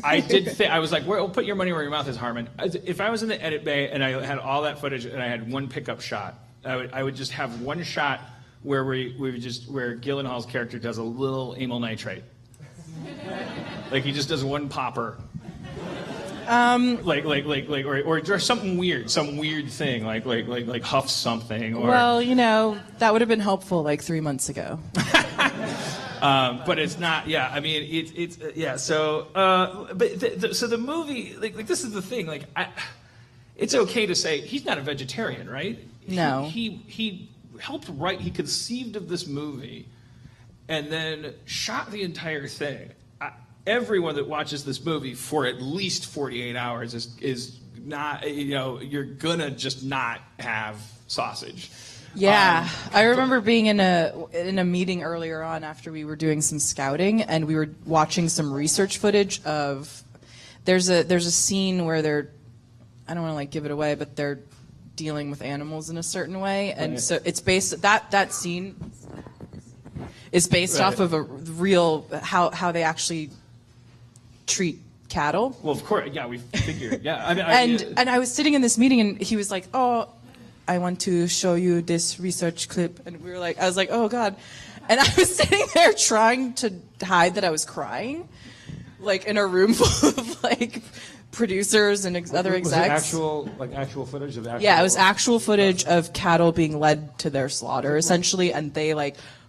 I did think, I was like, well, put your money where your mouth is, Harmon. If I was in the edit bay and I had all that footage and I had one pickup shot, I would just have one shot where where Gyllenhaal's character does a little amyl nitrate, he just does one popper, or something weird, some weird thing, like huffs something. Or, well, that would have been helpful 3 months ago. But it's not. Yeah, I mean, it's yeah. So, so the movie, this is the thing. It's okay to say he's not a vegetarian, right? No. He helped write, he conceived of this movie and then shot the entire thing. Everyone that watches this movie for at least 48 hours is not, you're gonna just not have sausage. Yeah, I remember being in a meeting earlier on after we were doing some scouting, and we were watching some research footage of, there's a scene where they're, I don't want to give it away, but they're dealing with animals in a certain way, and so it's based, that scene is based off of a real how they actually treat cattle. Well, of course, yeah, we figured, yeah. And I was sitting in this meeting, and he was like, "Oh, I want to show you this research clip," and I was like, "Oh God," and I was sitting there trying to hide that I was crying, in a room full of producers and other execs. Was it actual footage of actual? Yeah, it was actual footage of cattle being led to their slaughter, essentially, and they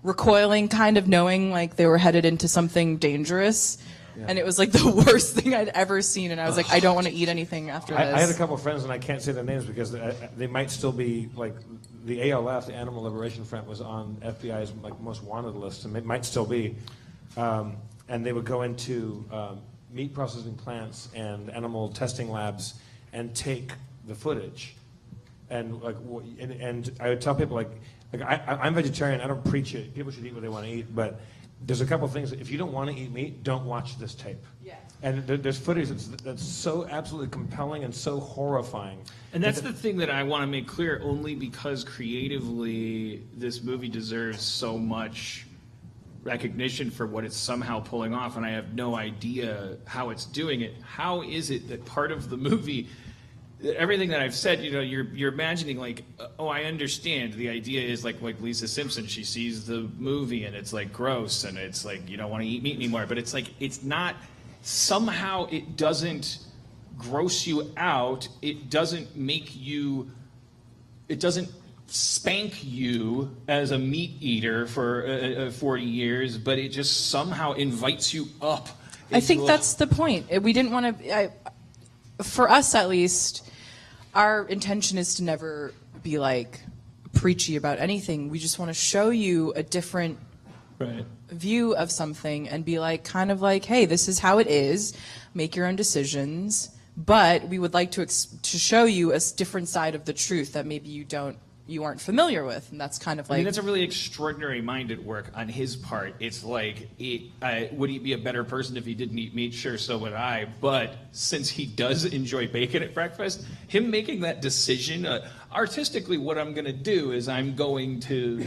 recoiling, kind of knowing they were headed into something dangerous. Yeah. And it was the worst thing I'd ever seen, and I was I don't want to eat anything after this. I had a couple of friends, and I can't say their names because they might still be the ALF, the Animal Liberation Front, was on FBI's most wanted list, and it might still be. And they would go into meat processing plants and animal testing labs and take the footage, and I would tell people I'm vegetarian. I don't preach it. People should eat what they want to eat, but there's a couple of things. If you don't want to eat meat, don't watch this tape. Yeah. And there's footage that's so absolutely compelling and so horrifying. And that's the thing that I want to make clear, only because creatively this movie deserves so much recognition for what it's somehow pulling off, and I have no idea how it's doing it. How is it that part of the movie everything that I've said, you're imagining like, oh, I understand. The idea is like Lisa Simpson. She sees the movie and it's like gross and it's like you don't want to eat meat anymore. But it's like it's not. Somehow it doesn't gross you out. It doesn't make you. It doesn't spank you as a meat eater for 40 years. But it just somehow invites you up. I think that's the point. We didn't want to. For us, at least, our intention is to never be like preachy about anything. We just want to show you a different view of something and be like, kind of like, hey, this is how it is. Make your own decisions. But we would like to show you a different side of the truth that maybe you aren't familiar with, and that's kind of like. I mean, that's a really extraordinary mind at work on his part. It's like, would he be a better person if he didn't eat meat? Sure, so would I. But since he does enjoy bacon at breakfast, him making that decision, artistically, what I'm going to do is I'm going to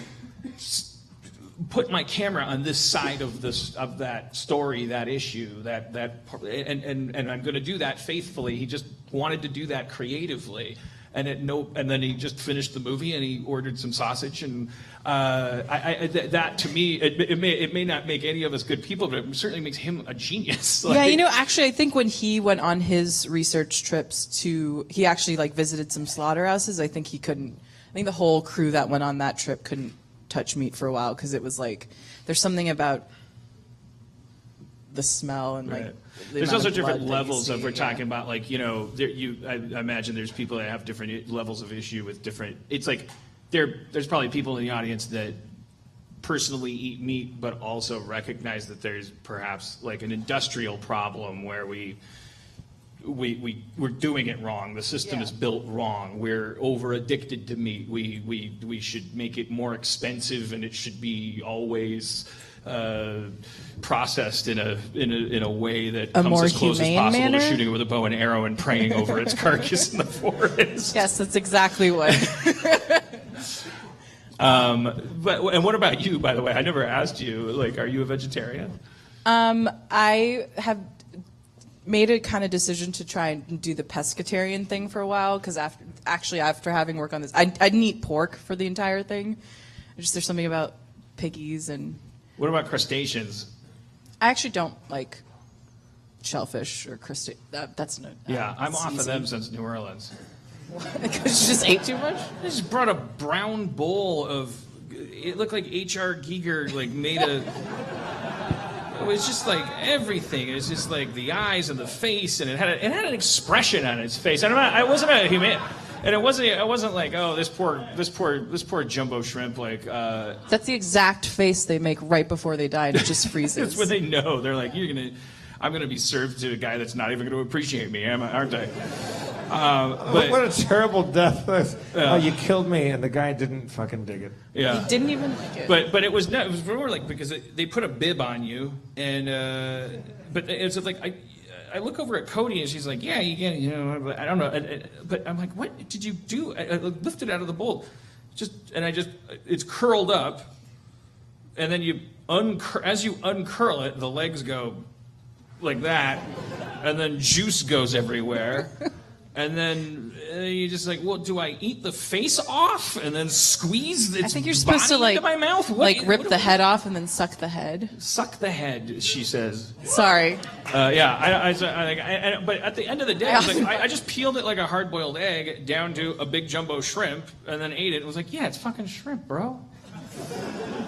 put my camera on this side of that story, that issue, and I'm going to do that faithfully. He just wanted to do that creatively. And then he just finished the movie and he ordered some sausage and that to me it may not make any of us good people, but it certainly makes him a genius. Yeah, actually, I think when he went on his research trips he actually like visited some slaughterhouses. I think the whole crew that went on that trip couldn't touch meat for a while because it was like there's something about the smell and like. There's also different levels of we're talking about like I imagine there's people that have different levels of issue with different. It's like there's probably people in the audience that personally eat meat, but also recognize that there's perhaps like an industrial problem where we're doing it wrong. The system is built wrong. We're over addicted to meat. We should make it more expensive, and it should be always processed in a way that comes as close as possible to shooting it with a bow and arrow and praying over its carcass in the forest. Yes, that's exactly what. And what about you, by the way? I never asked you. Like, are you a vegetarian? I have made a kind of decision to try and do the pescatarian thing for a while because after having worked on this, I didn't eat pork for the entire thing. There's something about piggies and. What about crustaceans? I actually don't like shellfish or crustaceans. That's not. Yeah, I'm off of them since New Orleans. Because you just ate too much? I just brought a brown bowl of. It looked like H.R. Giger made a. It was just like everything. It was just like the eyes and the face, and it had an expression on its face. And I wasn't a human. And it wasn't like, oh, this poor jumbo shrimp. That's the exact face they make right before they die, and it just freezes. It's when they know. They're like, I'm gonna be served to a guy that's not even gonna appreciate me, aren't I? But what a terrible death! Oh, you killed me, and the guy didn't fucking dig it. Yeah, he didn't even like it. But it was more like because they put a bib on you, and but it's like I look over at Cody and she's like, yeah, you get it, I don't know. But I'm like, what did you do? I lifted it out of the bowl. It's curled up. And then as you uncurl it, the legs go like that. And then juice goes everywhere. And then you're just like, well, do I eat the face off and then squeeze its I think you're supposed to into my mouth? rip the head off and then suck the head. Suck the head, she says. Sorry. Yeah, but at the end of the day, I just peeled it like a hard-boiled egg down to a big jumbo shrimp and then ate it. It was like, yeah, it's fucking shrimp, bro.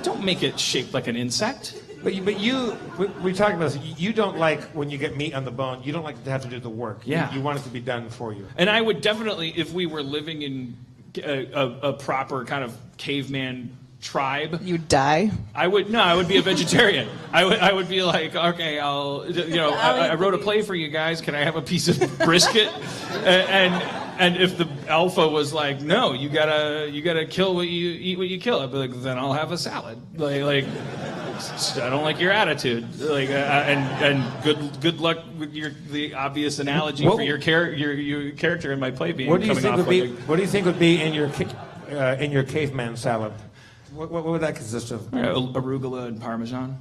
Don't make it shaped like an insect. But we talked about this. You don't like when you get meat on the bone. You don't like to have to do the work. Yeah. You want it to be done for you. And I would definitely, if we were living in a proper kind of caveman tribe, you'd die. I would be a vegetarian. I would be like, okay, I wrote a play for you guys. Can I have a piece of brisket? And if the alpha was like, no, you gotta kill what you eat, what you kill, I'd be like, then I'll have a salad. Like I don't like your attitude. And good luck with the obvious analogy for your character in my play being. What do you think would be in your caveman salad? What would that consist of? Arugula and Parmesan.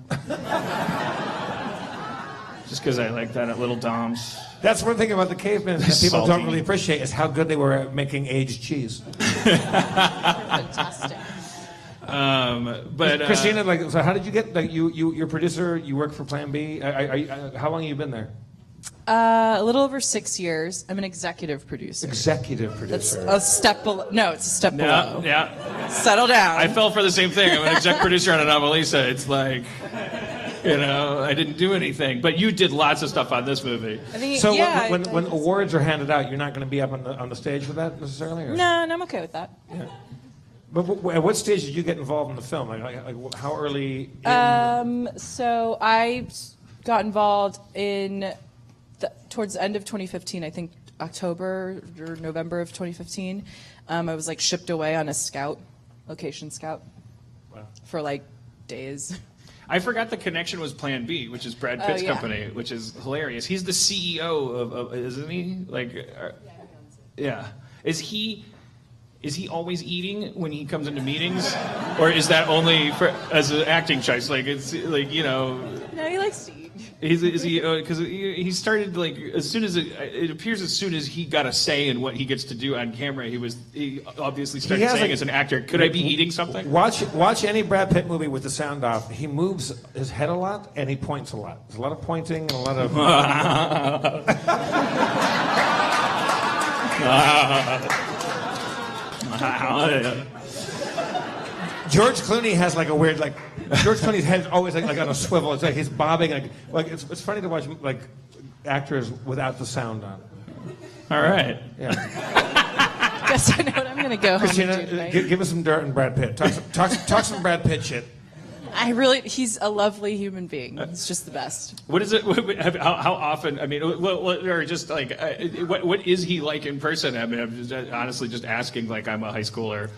Just because I like that at Little Dom's. That's one thing about the cavemen that people Salty. don't really appreciate is how good they were at making aged cheese. Fantastic. But Christina, like, so how did you get? Like, you're a producer. You work for Plan B. How long have you been there? A little over 6 years. I'm an executive producer. Executive That's producer. a step below. No, it's a step below. yeah. Settle down. I fell for the same thing. I'm an exec producer on Anomalisa. It's like, I didn't do anything. But you did lots of stuff on this movie. I think, So yeah, when awards are handed out, you're not going to be up on the stage for that necessarily? Or? No, I'm okay with that. But at what stage did you get involved in the film? Like how early? So I got involved in towards the end of 2015. I think October or November of 2015. I was like shipped away on a location scout, for like days. I forgot the connection was Plan B, which is Brad Pitt's company, which is hilarious. He's the CEO of isn't he? Like, yeah. Is he always eating when he comes into meetings, or is that only as an acting choice? Like it's like No, he likes to eat. Is he? Because he started like as soon as it appears as soon as he got a say in what he gets to do on camera, he obviously started saying like, as an actor, "Could I be eating something?" Watch any Brad Pitt movie with the sound off. He moves his head a lot and he points a lot. There's a lot of pointing and a lot of. George Clooney has like a weird George Clooney's head is always like on a swivel. It's like he's bobbing. Like it's funny to watch like actors without the sound on. All right. Yeah. Guess I know what I'm gonna go home Christina, and do tonight. give us some dirt on Brad Pitt. Talk some Brad Pitt shit. He's a lovely human being. He's just the best. What is it? How often? I mean, or just like, what is he like in person? I mean, I'm just honestly just asking. Like, I'm a high schooler.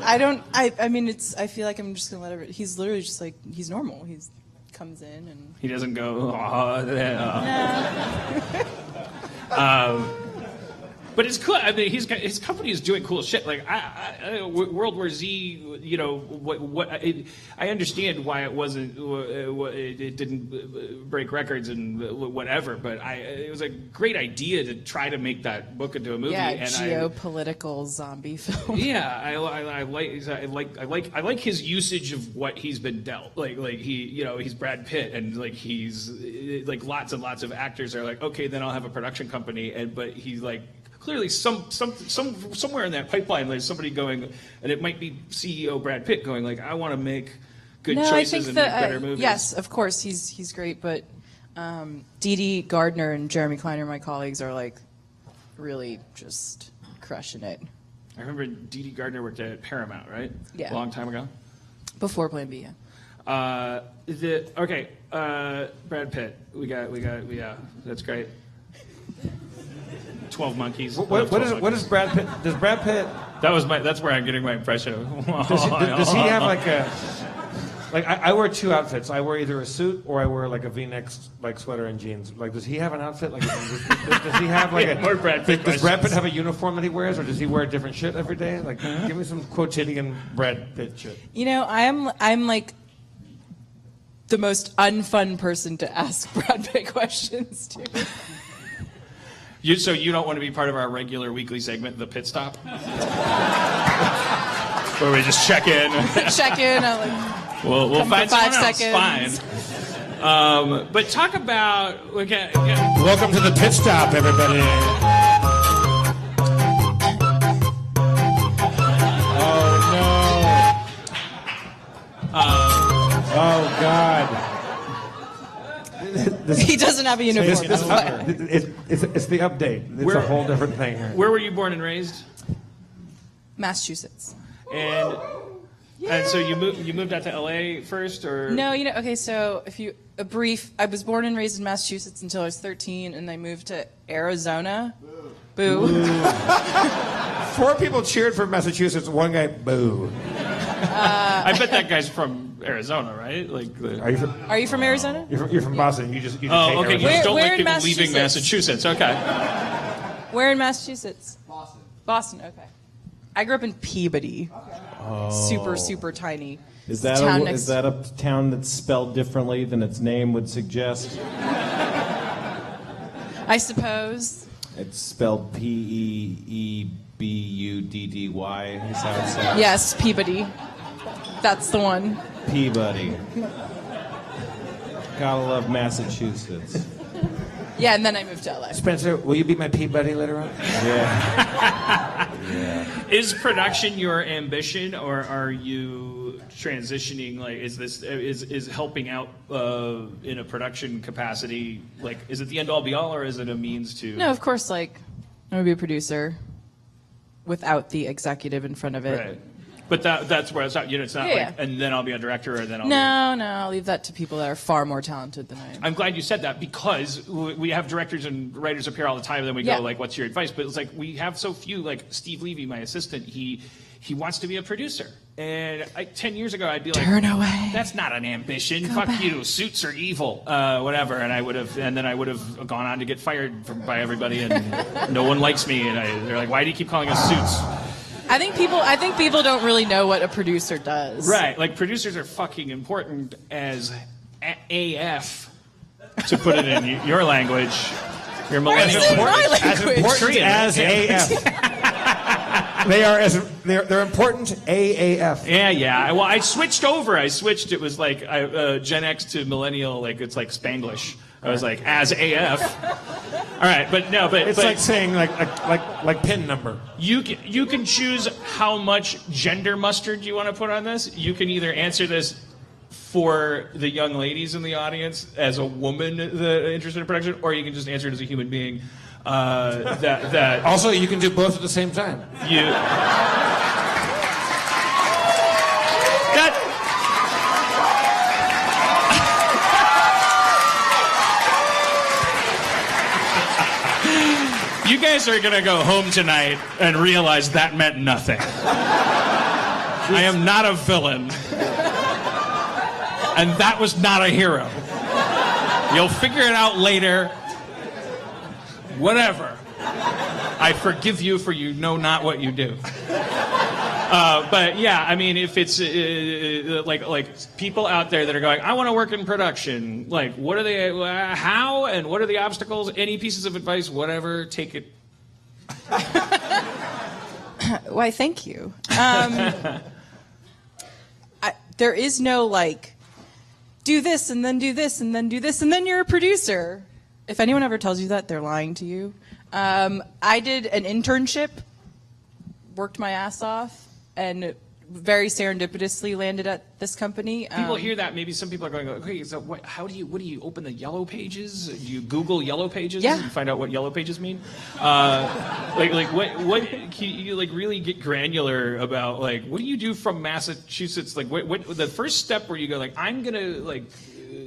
I mean, I feel like I'm just gonna let he's literally just like, he's normal. He's comes in and. He doesn't go. But it's cool. I mean, his company is doing cool shit. Like World War Z. I understand why it wasn't. It didn't break records and whatever. But it was a great idea to try to make that book into a movie. Yeah, and geopolitical zombie film. Yeah, I like his usage of what he's been dealt. Like he's Brad Pitt, and like he's like lots and lots of actors are like, okay, then I'll have a production company, but he's like. Clearly, somewhere in that pipeline, there's somebody going, and it might be CEO Brad Pitt going, like, I want to make good choices and make better movies. Yes, of course, he's great, but Dee Dee Gardner and Jeremy Kleiner, my colleagues, are like really just crushing it. I remember Dee Dee Gardner worked at Paramount, right? Yeah. A long time ago. Before Plan B, yeah. Brad Pitt. We got, yeah, that's great. 12 Monkeys. What is Brad Pitt? Does Brad Pitt? That's where I'm getting my impression of. Does he have like I wear two outfits. I wear either a suit or I wear like a V-neck like sweater and jeans. Like, does he have an outfit? Like, does he have like more Brad Pitt does Brad Pitt have a uniform that he wears, or does he wear different shit every day? Like, give me some quotidian Brad Pitt shit. I'm like the most unfun person to ask Brad Pitt questions to. So you don't want to be part of our regular weekly segment, The Pit Stop? Where we just check in. We'll find someone 5 seconds. Fine. But talk about... Welcome to The Pit Stop, everybody. Oh, no. Oh, God. He doesn't have a uniform. It's the update. It's a whole different thing here. Where were you born and raised? Massachusetts. And so you moved out to LA first, or No, okay, so I was born and raised in Massachusetts until I was 13, and I moved to Arizona. Boo. 4 people cheered for Massachusetts. 1 guy, boo. I bet that guy's from Arizona, right? Like, Are you from Arizona? You're from Boston. You just hate okay. You Arizona. just don't Where like in people leaving Massachusetts. Okay. Where in Massachusetts? Boston, okay. I grew up in Peabody. Okay. Super, super tiny. Is that town a, next- is that a town that's spelled differently than its name would suggest? I suppose. It's spelled Peebuddy is how it sounds. Yes, Peabody. That's the one. Peabody. Gotta love Massachusetts. Yeah, and then I moved to LA. Spencer, will you be my Peabody later on? Yeah. Is production your ambition, or are you transitioning? Like, is this is helping out in a production capacity? Like, is it the end all be all, or is it a means to? No, of course, like, I'm going to be a producer without the executive in front of it. Right. But that's where it's not. You know, it's not Yeah, like, yeah. and then I'll be a director, or then I'll. No, I'll leave that to people that are far more talented than I am. I'm glad you said that, because we have directors and writers up here all the time, and then we Yeah. go like, "What's your advice?" But it's like we have so few. Like Steve Levy, my assistant, he wants to be a producer, and 10 years ago I'd be like, Turn away. "That's not an ambition. Fuck you. Suits are evil. Whatever." And then I would have gone on to get fired by everybody, and no one likes me. And they're like, "Why do you keep calling us Suits?" I think people don't really know what a producer does. Right, like producers are fucking important as AF, to put it in your language, your millennial Where's it in my language. As language? important Korean. as AF. They're important AAF. Yeah. Well, I switched over. It was like Gen X to millennial. Like it's like Spanglish. I was like as AF. All right, but It's like saying like pin number. you can choose how much gender mustard you want to put on this. You can either answer this for the young ladies in the audience as a woman interested in production, or you can just answer it as a human being. That Also, you can do both at the same time. you. That. You guys are gonna go home tonight and realize that meant nothing. I am not a villain. And that was not a hero. You'll figure it out later. Whatever. I forgive you, for you know not what you do. But yeah, I mean, if it's like people out there that are going, I want to work in production. Like, what are they? How and what are the obstacles? Any pieces of advice? Whatever. Take it. Why, thank you. There is no like, do this and then do this and then do this and then you're a producer. If anyone ever tells you that, they're lying to you. I did an internship, worked my ass off, and very serendipitously landed at this company. People hear that. Maybe some people are going, okay, so what do you open the yellow pages? Do you Google yellow pages Yeah. and find out what yellow pages mean? What can you like really get granular about? Like, what do you do from Massachusetts? Like, what the first step where you go like, I'm gonna like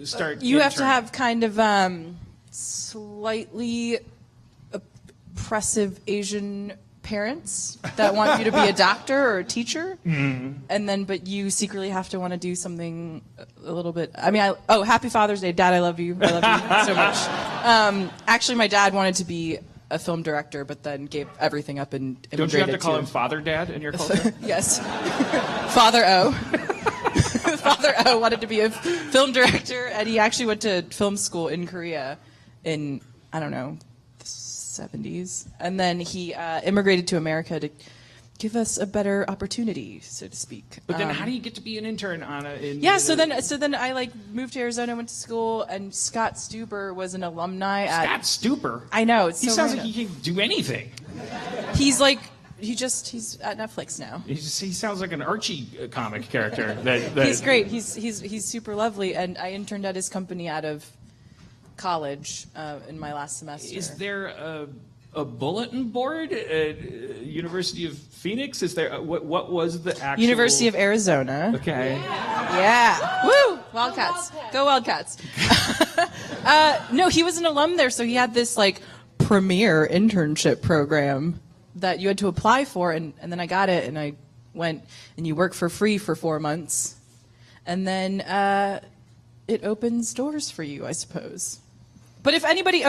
start. You have to interning? have kind of slightly oppressive Asian parents that want you to be a doctor or a teacher, and then but you secretly have to want to do something a little bit. I mean, Happy Father's Day, Dad! I love you so much. Actually, my dad wanted to be a film director, but then gave everything up and immigrated. Don't you have to call him Father Dad in your culture? Yes, Father O. Father O wanted to be a film director, and he actually went to film school in Korea in, I don't know, the 70s. And then he immigrated to America to give us a better opportunity, so to speak. But then, how do you get to be an intern on a? Yeah, so then I like moved to Arizona, went to school, and Scott Stuber was an alumni at. Scott Stuber. I know, it's He so sounds random. like he can do anything. He's like, he's at Netflix now. He sounds like an Archie comic character. That He's great. He's super lovely, and I interned at his company out of college in my last semester. Is there a bulletin board at University of Phoenix? Is there what was the actual University of Arizona? Okay. Yeah. Woo! Wildcats. Go Wildcats. No, he was an alum there, so he had this like premier internship program that you had to apply for, and then I got it, and I went, and you work for free for 4 months, and then it opens doors for you, I suppose. But if anybody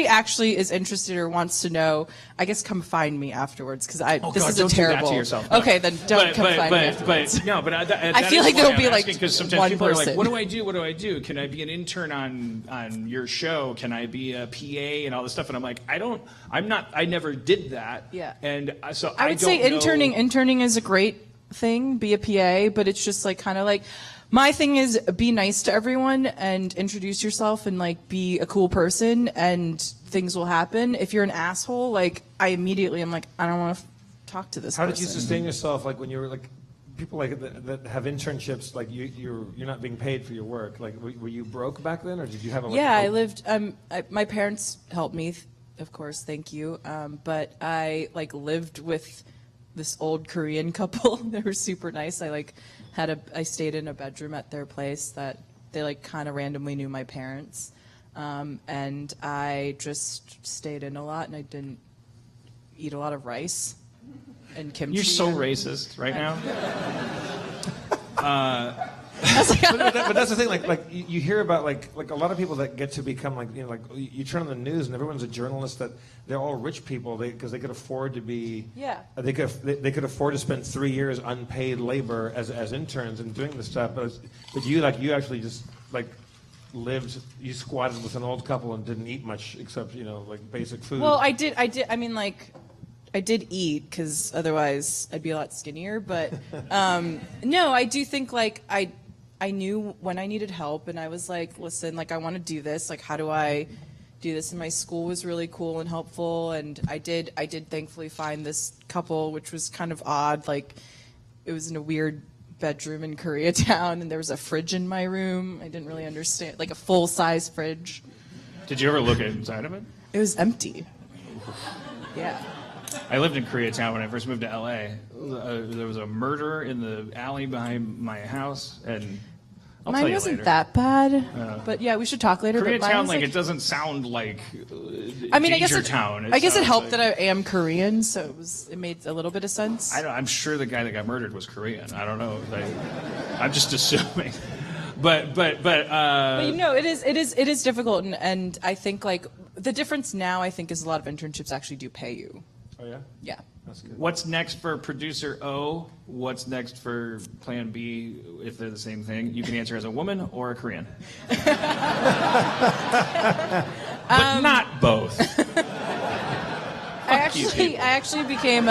actually is interested or wants to know, I guess come find me afterwards because this is don't a terrible. do that to yourself. No. Okay, then don't come find me afterwards. I feel like there'll be like because sometimes one people are person. like, "What do I do? What do I do? Can I be an intern on your show? Can I be a PA and all this stuff?" And I'm like, I never did that. Yeah. And so I would don't say know. interning is a great thing. Be a PA, but it's just like kind of like. My thing is be nice to everyone and introduce yourself and like be a cool person and things will happen. If you're an asshole, like I immediately am like I don't want to talk to this How person. did you sustain yourself, like when you were like people like that have internships, like you're not being paid for your work? Like were you broke back then, or did you have a? Like, I lived. My parents helped me, of course. Thank you. But I like lived with this old Korean couple. They were super nice. I stayed in a bedroom at their place that they like kind of randomly knew my parents. And I just stayed in a lot and I didn't eat a lot of rice and kimchi. You're so racist right now. but that's the thing. Like you hear about like a lot of people that get to become like like you turn on the news and everyone's a journalist. That they're all rich people because they could afford to be. Yeah. They could afford to spend 3 years unpaid labor as interns and doing this stuff. But you actually just like lived. You squatted with an old couple and didn't eat much except like basic food. Well, I did. I mean, like, I did eat because otherwise I'd be a lot skinnier. But no, I do think like I knew when I needed help, and I was like, listen, like I want to do this. Like, how do I do this? And my school was really cool and helpful, and I did thankfully find this couple, which was kind of odd. Like, it was in a weird bedroom in Koreatown, and there was a fridge in my room. I didn't really understand, like a full-size fridge. Did you ever look inside of it? It was empty. Yeah. I lived in Koreatown when I first moved to LA. There was a murder in the alley behind my house, and I'll tell Mine you wasn't later. that bad, but yeah, we should talk later. But mine Koreatown, was like it doesn't sound like I mean, I guess Danger it, Town. I guess it helped that I am Korean, so it made a little bit of sense. I'm sure the guy that got murdered was Korean. I don't know. I'm just assuming. But it is difficult, and I think like the difference now I think is a lot of internships actually do pay you. Oh yeah. Yeah. That's good. What's next for producer O? What's next for Plan B? If they're the same thing, you can answer as a woman or a Korean. But not both. I actually became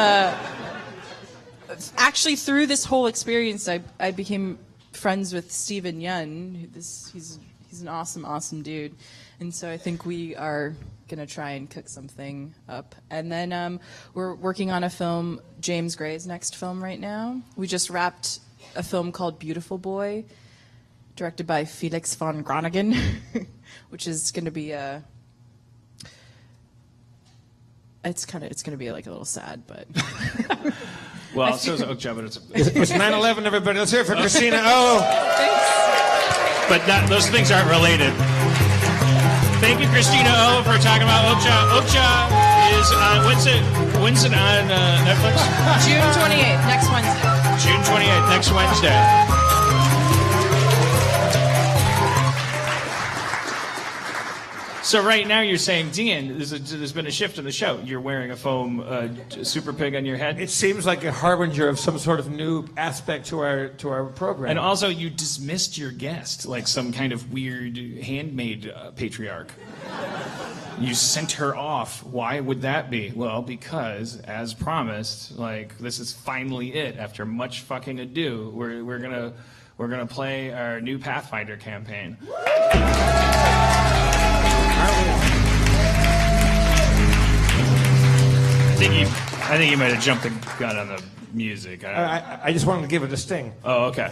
through this whole experience I became friends with Steven Yeun. He's an awesome dude, and so I think we are gonna try and cook something up. And then we're working on a film, James Gray's next film right now. We just wrapped a film called Beautiful Boy, directed by Felix von Groningen, which is gonna be it's gonna be like a little sad, but Well, so is Okja, but It's 9/11, everybody. Let's hear it for Christina. Oh. thanks. but those things aren't related. Thank you, Christina O, for talking about Okja. Okja is when's it on Netflix? June 28th, next Wednesday. June 28th, next Wednesday. So right now you're saying, Dean, there's been a shift in the show. You're wearing a foam super pig on your head. It seems like a harbinger of some sort of new aspect to our program. And also, you dismissed your guest like some kind of weird handmaid patriarch. You sent her off. Why would that be? Well, because, as promised, like this is finally it. After much fucking ado, we're gonna play our new Pathfinder campaign. I think you might have jumped the gun on the music. I just wanted to give it a sting. Oh, okay.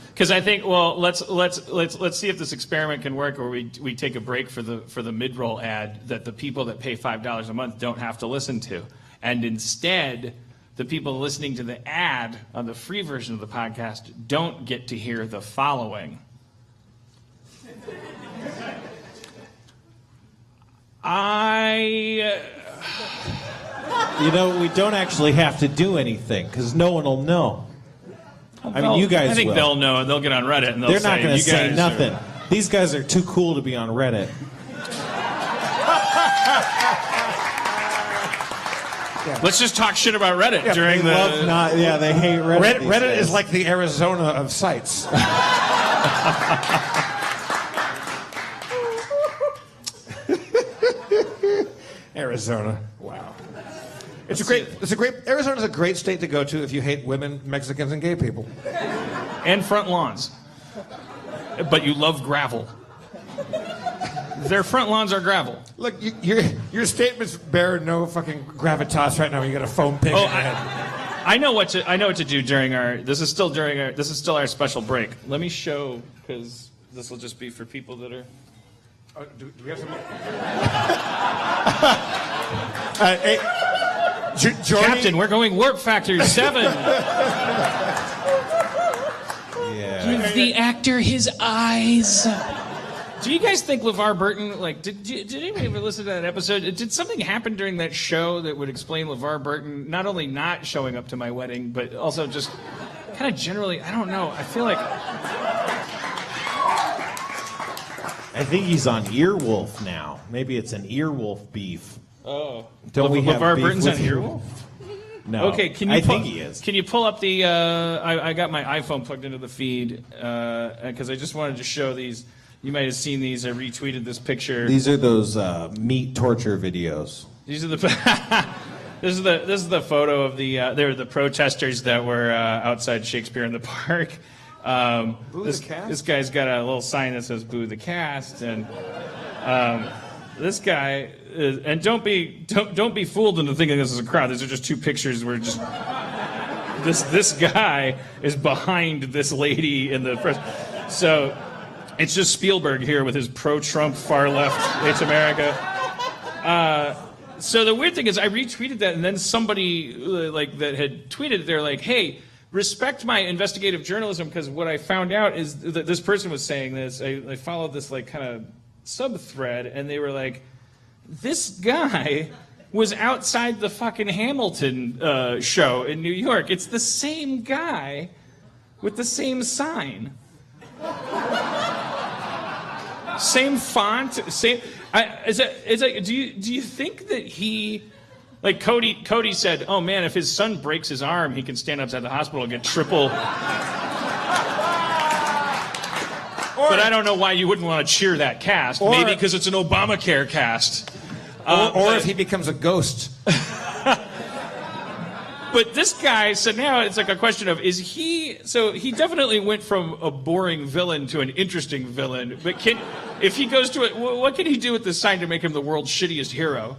Because I think, well, let's see if this experiment can work, where we take a break for the mid-roll ad that the people that pay $5 a month don't have to listen to, and instead, the people listening to the ad on the free version of the podcast don't get to hear the following. We don't actually have to do anything because no one will know. I mean, you guys I think will. they'll know, and they'll get on Reddit, and they'll They're say, not going to "You say guys nothing. are-" These guys are too cool to be on Reddit. Let's just talk shit about Reddit during They love not. Yeah, they hate Reddit. these Reddit days. is like the Arizona of sites. Arizona. Wow. Arizona's a great state to go to if you hate women, Mexicans, and gay people. and front lawns. But you love gravel. Their front lawns are gravel. Look, your statements bear no fucking gravitas right now. You got a foam pig in your head. I know what to do during our. This is still our special break. Let me show, because this will just be for people that are. Do we have some? Hey, Jordy? Captain, we're going Warp Factor 7. Yeah. Give the actor his eyes. Do you guys think LeVar Burton, like, did anybody ever listen to that episode? Did something happen during that show that would explain LeVar Burton not only not showing up to my wedding, but also just kind of generally, I don't know, I feel like... I think he's on Earwolf now. Maybe it's an Earwolf beef. Oh. Don't we have LeVar beef Burton's with on Earwolf? No. Okay, I think he is. Can you pull up the... I got my iPhone plugged into the feed, because I just wanted to show these... You might have seen these. I retweeted this picture. These are those meat torture videos. These are the. This is the photo of the. They were the protesters that were outside Shakespeare in the Park. Boo this, the cast? This guy's got a little sign that says "Boo the cast," and this guy is, and don't be fooled into thinking this is a crowd. These are just two pictures where just this guy is behind this lady in the press. So. It's just Spielberg here with his pro-Trump, far-left, hates America. So the weird thing is I retweeted that, and then somebody that had tweeted, they're like, hey, respect my investigative journalism, because what I found out is that this person was saying this. I followed this kind of sub-thread, and they were like, this guy was outside the fucking Hamilton show in New York. It's the same guy with the same sign. Same font, same. Do you think that he, like Cody said, oh man, if his son breaks his arm, he can stand outside the hospital and get triple. But I don't know why you wouldn't want to cheer that cast. Maybe because it's an Obamacare cast. Or if he becomes a ghost. But this guy, so now it's like a question of, so he definitely went from a boring villain to an interesting villain, but if he goes to it, what can he do with this sign to make him the world's shittiest hero?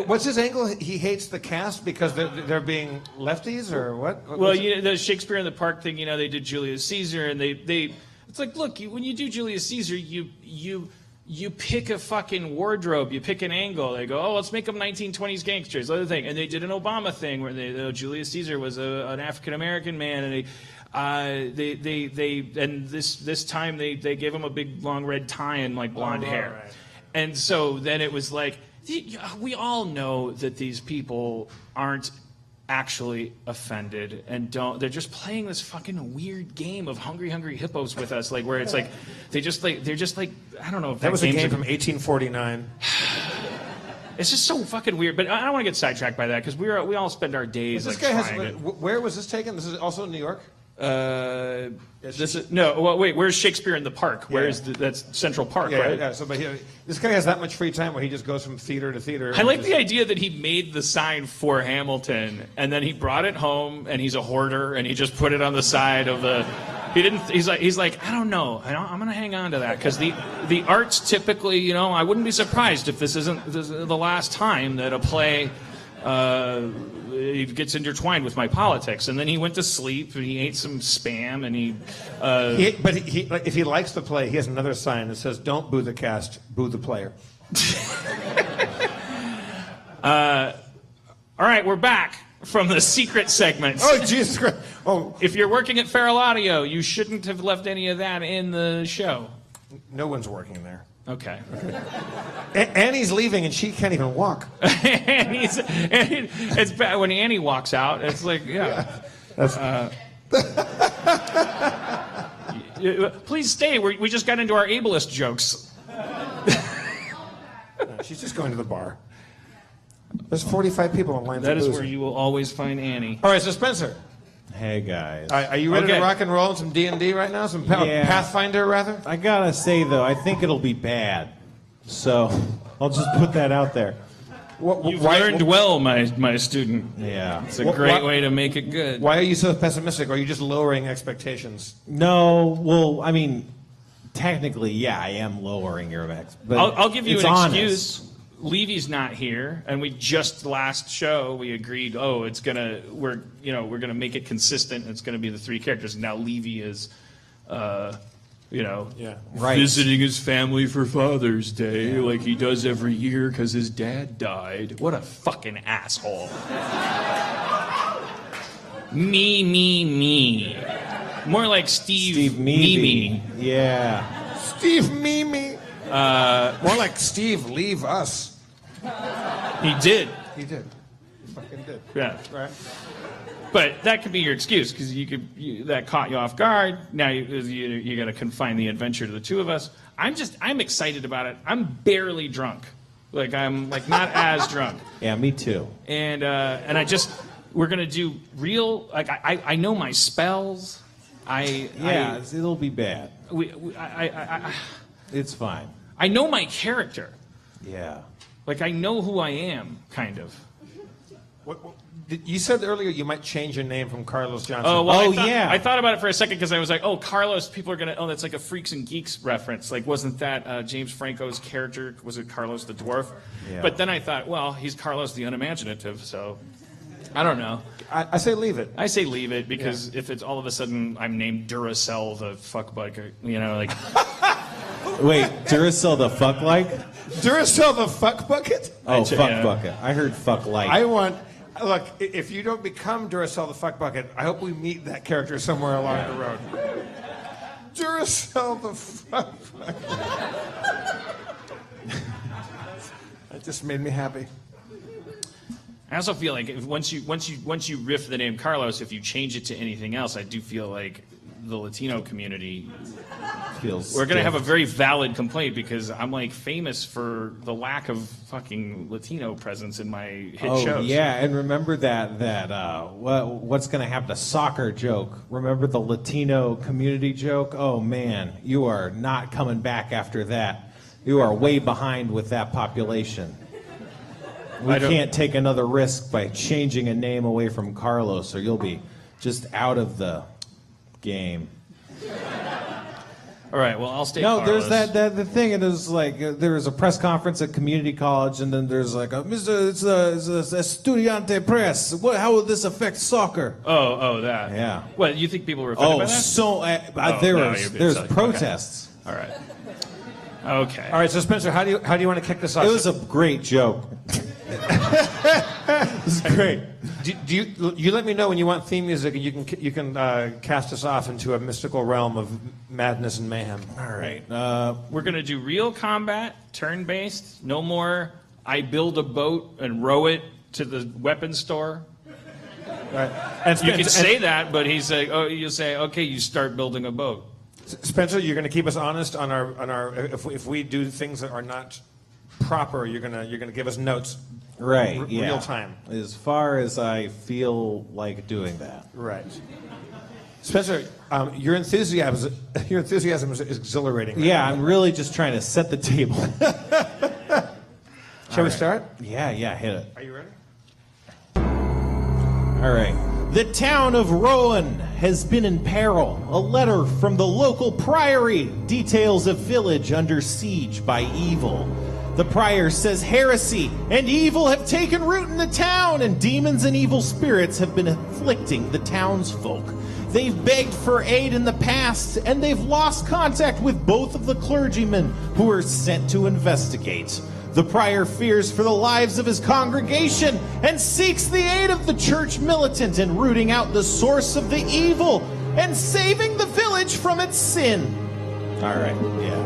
What's his angle? He hates the cast because they're being lefties, or what? Well, the Shakespeare in the Park thing, they did Julius Caesar, and it's like, look, when you do Julius Caesar, you pick a fucking wardrobe, you pick an angle. They go, oh, let's make them 1920s gangsters. Other thing, and they did an Obama thing where Julius Caesar was an African American man, and this time they gave him a big long red tie and blonde hair, right. And so then it was like, we all know that these people aren't actually offended and they're just playing this fucking weird game of hungry hippos with us, where it's they're just I don't know if that was a game from 1849. It's just so fucking weird, but I don't want to get sidetracked by that because we all spend our days Where was this taken? This is also in New York. Where's Shakespeare in the Park? That's Central Park, right? Yeah. So, this guy has that much free time where he just goes from theater to theater. I like the idea that he made the sign for Hamilton, and then he brought it home, and he's a hoarder, and he just put it on the side of the. He's like, I don't know. I'm gonna hang on to that because the arts typically, I wouldn't be surprised if this isn't the last time that a play. It gets intertwined with my politics, and then he went to sleep and he ate some spam and if he likes the play, he has another sign that says, "Don't boo the cast, boo the player." All right, we're back from the secret segments. Oh Jesus Christ! Oh, if you're working at Feral Audio, you shouldn't have left any of that in the show. No one's working there. Okay. Annie's leaving and she can't even walk. It's bad when Annie walks out. It's like, yeah. Please stay. We just got into our ableist jokes. She's just going to the bar. There's 45 people in line for That is booze. where you will always find Annie. All right, so Spencer, Hey guys. are you ready Okay. to rock and roll in some D&D right now? Some Yeah. Pathfinder, rather? I gotta say though, I think it'll be bad. So I'll just put that out there. You've learned well, my student. Yeah. It's a great way to make it good. Why are you so pessimistic? Or are you just lowering expectations? No, well, I mean, technically, yeah, I am lowering your ex. But I'll give you it's an honest. excuse. Levy's not here, and we just last show we agreed. Oh, we're gonna make it consistent. It's gonna be the three characters. Now Levy is, Yeah. Right. visiting his family for Father's Day like he does every year because his dad died. What a fucking asshole. me. More like Steve Mimi. Meeby. Yeah. Steve Mimi. More like Steve, leave us. He did. He did. He fucking did. Yeah. Right. But that could be your excuse because that caught you off guard. Now you got to confine the adventure to the two of us. I'm excited about it. I'm barely drunk. I'm not as drunk. Yeah, me too. And we're gonna do real. I know my spells. It'll be bad. It's fine. I know my character. Yeah. I know who I am, kind of. You said earlier you might change your name from Carlos Johnson. Oh, well, yeah. I thought about it for a second because I was like, oh, Carlos, people are going to, that's like a Freaks and Geeks reference. Wasn't that James Franco's character? Was it Carlos the Dwarf? Yeah. But then I thought, well, he's Carlos the Unimaginative, so I don't know. I say leave it. I say leave it because if it's all of a sudden I'm named Duracell the fuckbug, Wait, Duracell the fuck like? Duracell the fuck bucket? Oh, fuck yeah. bucket. I heard fuck like. Look, if you don't become Duracell the fuck bucket, I hope we meet that character somewhere along the road. Duracell the fuck bucket. That just made me happy. I also feel like once you riff the name Carlos, if you change it to anything else, I do feel like the Latino community Feels we're gonna stiff. have a very valid complaint because I'm famous for the lack of fucking Latino presence in my hit shows. Yeah, and remember that what's going to happen to soccer joke. Remember the Latino community joke? Oh man, you are not coming back after that. You are way behind with that population. We can't take another risk by changing a name away from Carlos, or you'll be just out of the game. All right. Well, I'll stay. No, Carlos. there's the thing. It is there was a press conference at community college, and then there's Mr. It's a Estudiante Press. How will this affect soccer? Oh, that. Yeah. What, you think people were offended by that? So no, there's you're being protests. All right. Okay. All right, so Spencer, how do you want to kick this off? It was a great joke. It was great. Do you let me know when you want theme music, and you can cast us off into a mystical realm of madness and mayhem. All right. We're gonna do real combat, turn-based. No more. I build a boat and row it to the weapons store. Right. And You can say that, but he's like, oh, you say, okay, you start building a boat. Spencer, you're going to keep us honest on our if we do things that are not proper, you're gonna give us notes. Right. Yeah. Real time. As far as I feel like doing that. Right. Spencer, your enthusiasm is exhilarating. Right Yeah, now. I'm really just trying to set the table. Shall we start? Yeah, hit it. Are you ready? All right. The town of Rowan has been in peril. A letter from the local priory details a village under siege by evil. The prior says heresy and evil have taken root in the town, and demons and evil spirits have been afflicting the townsfolk. They've begged for aid in the past, and they've lost contact with both of the clergymen who were sent to investigate. The prior fears for the lives of his congregation and seeks the aid of the church militant in rooting out the source of the evil and saving the village from its sin. All right, yeah.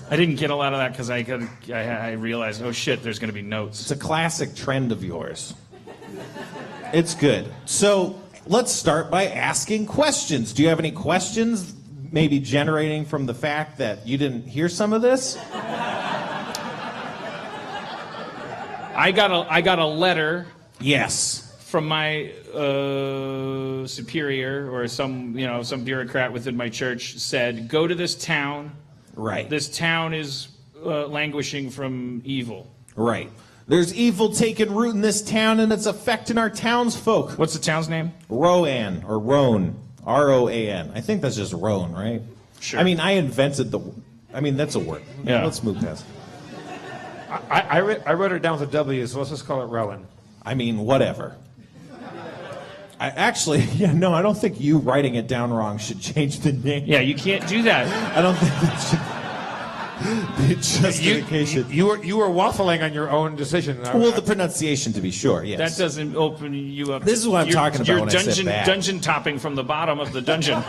I didn't get a lot of that because I realized, oh shit, there's going to be notes. It's a classic trend of yours. It's good. So let's start by asking questions. Do you have any questions, maybe generating from the fact that you didn't hear some of this? I got a letter Yes. from my superior or some bureaucrat within my church said, go to this town. Right. This town is languishing from evil. Right. There's evil taking root in this town, and it's affecting our townsfolk. What's the town's name? Roan, or Roan. R-O-A-N. I think that's just Roan, right? Sure. I mean, I invented that's a word. Yeah. Let's move past. I wrote it down with a W, so let's just call it Rowan. I mean, whatever. I don't think you writing it down wrong should change the name. Yeah, you can't do that. I don't think that should be justification. You were waffling on your own decision. Well, the pronunciation, to be sure, yes. That doesn't open you up. This is what I'm talking about You're when I said bad. dungeon topping from the bottom of the dungeon.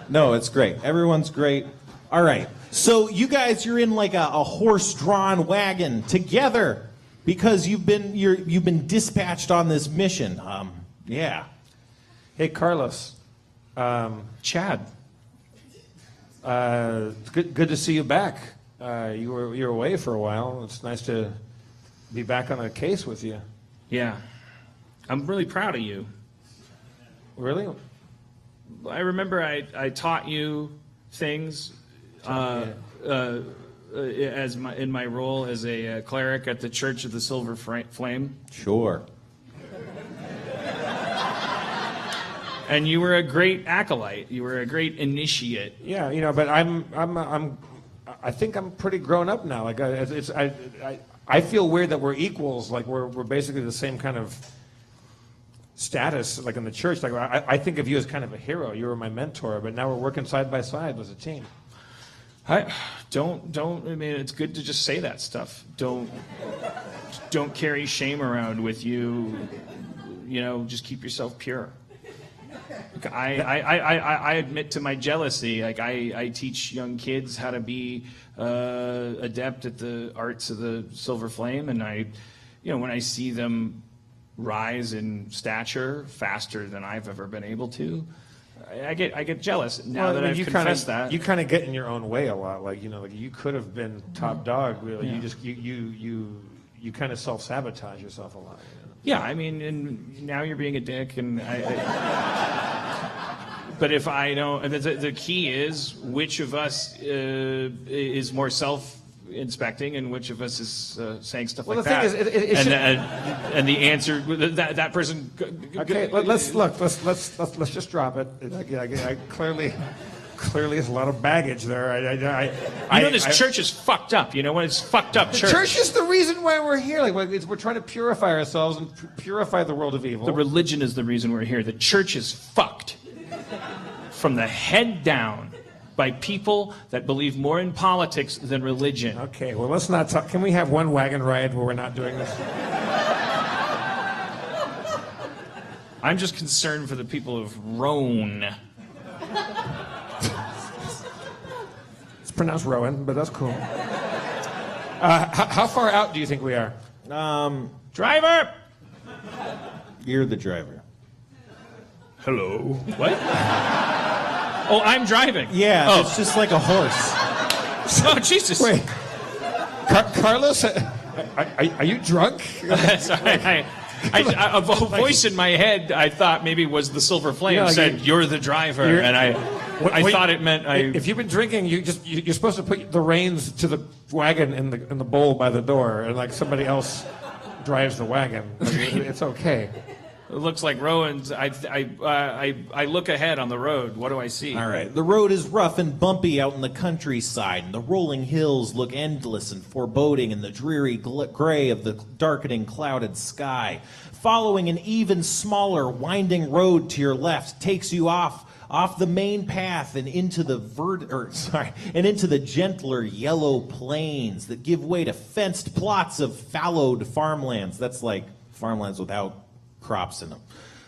No, it's great. Everyone's great. All right. So you guys, you're in like a horse-drawn wagon together because you've been dispatched on this mission. Yeah. Hey, Carlos. Chad. It's good to see you back. You were away for a while. It's nice to be back on a case with you. Yeah. I'm really proud of you. Really? I remember I taught you things in my role as a cleric at the Church of the Silver Flame. Sure. And you were a great acolyte. You were a great initiate. Yeah, but I think I'm pretty grown up now. Like I feel weird that we're equals. Like we're basically the same kind of status, like in the church. Like I think of you as kind of a hero. You were my mentor, but now we're working side by side as a team. Don't. I mean, it's good to just say that stuff. Don't carry shame around with you. Just keep yourself pure. I admit to my jealousy. Like I teach young kids how to be adept at the arts of the Silver Flame, and when I see them rise in stature faster than I've ever been able to, I get jealous. Now that I've confessed that, you kind of get in your own way a lot. Like you could have been top dog. Really, you kind of self-sabotage yourself a lot. Yeah, I mean, and now you're being a dick, and but if I don't, the key is which of us is more self-inspecting, and which of us is saying stuff like that. Well, the thing is, and the answer that person. Okay, let's just drop it. I clearly there's a lot of baggage there. This church is fucked up. When it's fucked up church. Church is the reason why we're here. Like we're trying to purify ourselves and purify the world of evil. The religion is the reason we're here. The church is fucked from the head down by people that believe more in politics than religion. Okay, well, let's not talk. Can we have one wagon ride where we're not doing this? I'm just concerned for the people of Roan. It's pronounced Rowan, but that's cool. How far out do you think we are? Driver! You're the driver. Hello. What? Oh, I'm driving. Yeah, it's just like a horse. Oh, Jesus. Wait. Carlos, are you drunk? Sorry, a voice in my head I thought maybe was the Silver Flame said, "You're the driver," and I thought it meant If you've been drinking, you're supposed to put the reins to the wagon in the bowl by the door, and like somebody else drives the wagon. It's okay. It looks like Rowan's. I look ahead on the road. What do I see? All right. The road is rough and bumpy out in the countryside, and the rolling hills look endless and foreboding in the dreary gray of the darkening clouded sky. Following an even smaller, winding road to your left takes you off the main path and into the gentler yellow plains that give way to fenced plots of fallowed farmlands. That's like farmlands without crops in them.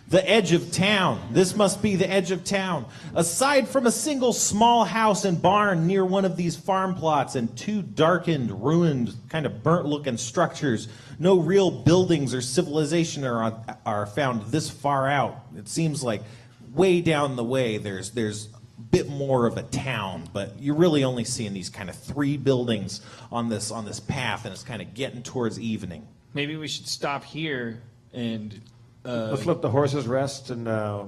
The edge of town. This must be the edge of town. Aside from a single small house and barn near one of these farm plots and two darkened, ruined, kind of burnt-looking structures, no real buildings or civilization are found this far out. It seems like way down the way there's bit more of a town, but you're really only seeing these kind of 3 buildings on this path, and it's kind of getting towards evening. Maybe we should stop here and Let's let the horses rest and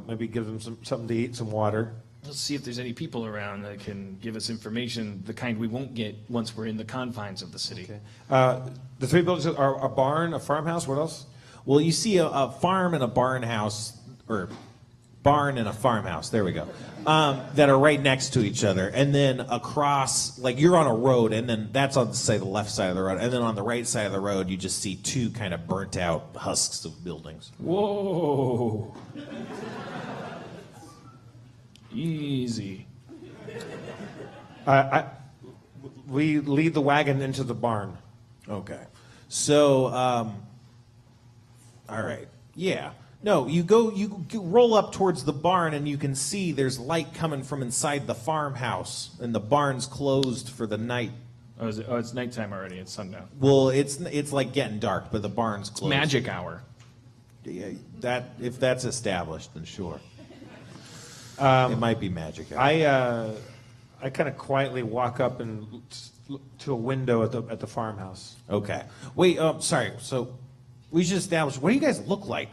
maybe give them something to eat, some water. let's see if there's any people around that can give us information, the kind we won't get once we're in the confines of the city. Okay. The 3 buildings are a barn, a farmhouse. What else? Well, you see a farm and a barn house, or barn and a farmhouse, there we go, that are right next to each other. And then across, like you're on a road, and then that's on, say, the left side of the road. And then on the right side of the road, you just see 2 kind of burnt out husks of buildings. Whoa. Easy. We lead the wagon into the barn. Okay. So, all right. Yeah. No, you roll up towards the barn, and you can see there's light coming from inside the farmhouse, and the barn's closed for the night. Oh, it's nighttime already. It's sundown. Well, it's like getting dark, but the barn's closed. Magic hour. Yeah, if that's established, then sure. It might be magic. I kind of quietly walk up and to a window at the farmhouse. Okay. Wait. Sorry. So we should establish. What do you guys look like?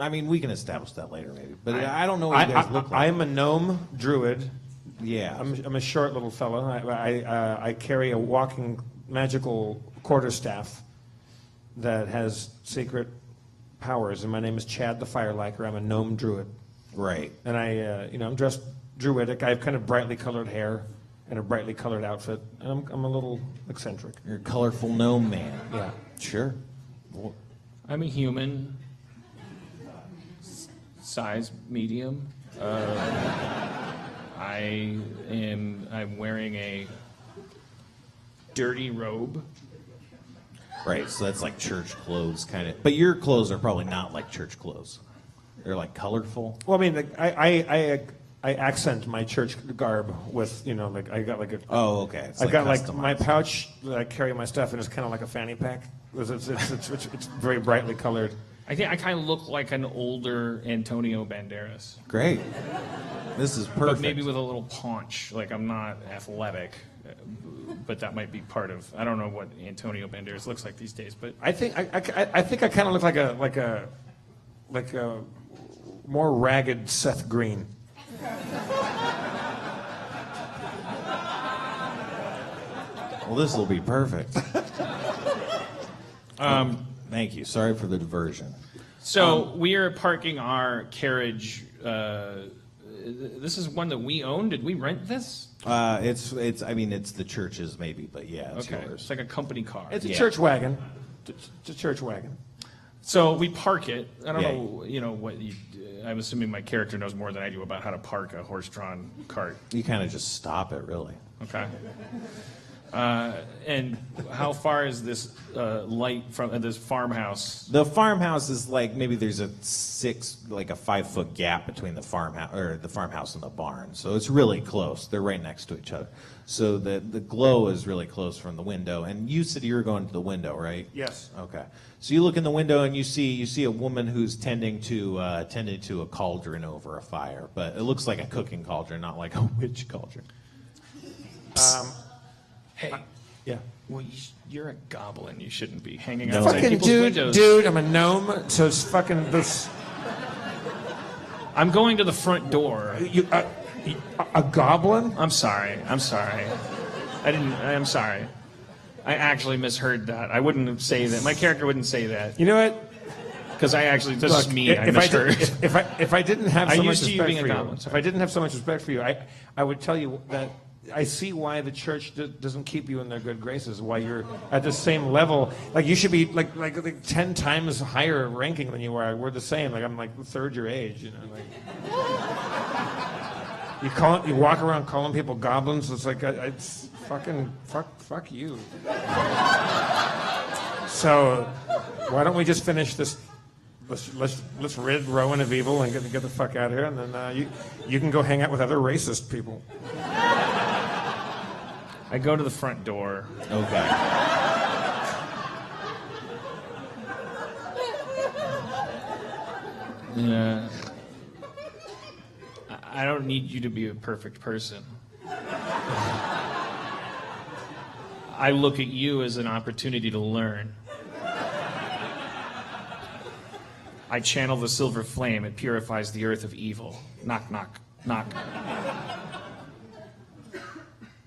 I mean, we can establish that later, maybe. But I don't know what you guys look like. I'm a gnome druid. Yeah. I'm a short little fellow. I carry a walking magical quarterstaff that has secret powers, and my name is Chad the Fireliker. I'm a gnome druid. Right. And I'm dressed druidic. I have kind of brightly colored hair and a brightly colored outfit, and I'm a little eccentric. You're a colorful gnome man. Yeah. Sure. I'm a human. Size medium. I'm wearing a dirty robe. Right, so that's like church clothes, kind of. But your clothes are probably not like church clothes. They're like colorful. Well, I mean, I accent my church garb with, I got like a. Oh, okay. It's I've got like my customized. pouch that I carry my stuff in is kind of like a fanny pack. It's very brightly colored. I think I kind of look like an older Antonio Banderas, Great. This is perfect. but maybe with a little paunch. Like I'm not athletic, but that might be part of. I don't know what Antonio Banderas looks like these days, but I think I kind of look like a more ragged Seth Green. Well, this will be perfect. Thank you. Sorry for the diversion. So we are parking our carriage. This is one that we own. Did we rent this? It's. I mean, it's the church's maybe, but yeah, it's Okay, yours. it's like a company car. It's a Yeah. church wagon. It's a church wagon. So we park it. I don't Yeah. know. What you. I'm assuming my character knows more than I do about how to park a horse-drawn cart. You kind of just stop it, really. Okay. And how far is this light from this farmhouse? The farmhouse is like maybe there's a 5-foot gap between the farmhouse and the barn. So it's really close. They're right next to each other. So the glow is really close from the window. And you said you were going to the window, right? Yes. Okay. So you look in the window and you see a woman who's tending to a cauldron over a fire, but it looks like a cooking cauldron, not like a witch cauldron. Hey, Yeah. well, you're a goblin. You shouldn't be hanging No. outside Fucking people's windows. dude, I'm a gnome, so it's fucking this. I'm going to the front door. A goblin? I'm sorry. I'm sorry. I'm sorry. I actually misheard that. I wouldn't say that. My character wouldn't say that You know what? because I actually. This is Look, me. I if I did- misheard. if I didn't have I'm so much used to you respect being a for you, goblin, if I didn't have so much respect for you, I would tell you that I see why the church doesn't keep you in their good graces. Why you're at the same level? Like you should be like 10 times higher ranking than you are. We're the same. Like I'm like third your age. Like you walk around calling people goblins. It's like it's fucking fuck you. So why don't we just finish this? Let's rid Rowan of evil and get the fuck out of here, and then you can go hang out with other racist people. I go to the front door. Okay. Yeah. I don't need you to be a perfect person. I look at you as an opportunity to learn. I channel the silver flame. It purifies the earth of evil. Knock, knock, knock.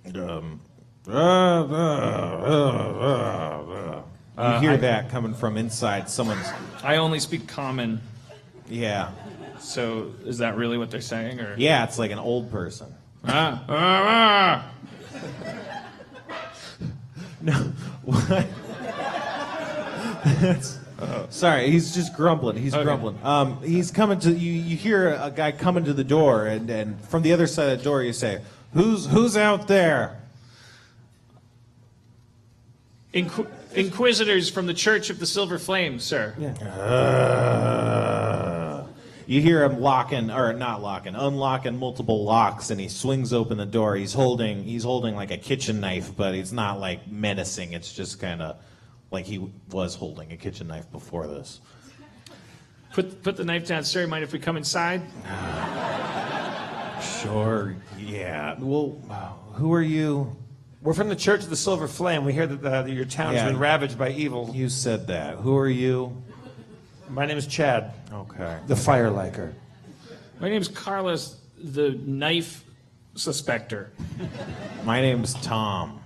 You hear that coming from inside someone's... I only speak common. Yeah. So is that really what they're saying? Or? Yeah, it's like an old person. No. What? Sorry, he's just grumbling. He's grumbling. He's coming to you. You hear a guy coming to the door, and from the other side of the door, you say, "Who's out there?" Inquisitors from the Church of the Silver Flame, sir. You hear him unlocking multiple locks, and he swings open the door. He's holding like a kitchen knife, but he's not like menacing. It's just kind of like he was holding a kitchen knife before this. Put the knife down, sir. Mind if we come inside? Sure. Yeah. Well, who are you? We're from the Church of the Silver Flame. We hear that your town's been ravaged by evil. You said that. Who are you? My name is Chad. Okay. The Fire Liker. My name's Carlos, the knife suspector. My name's Tom,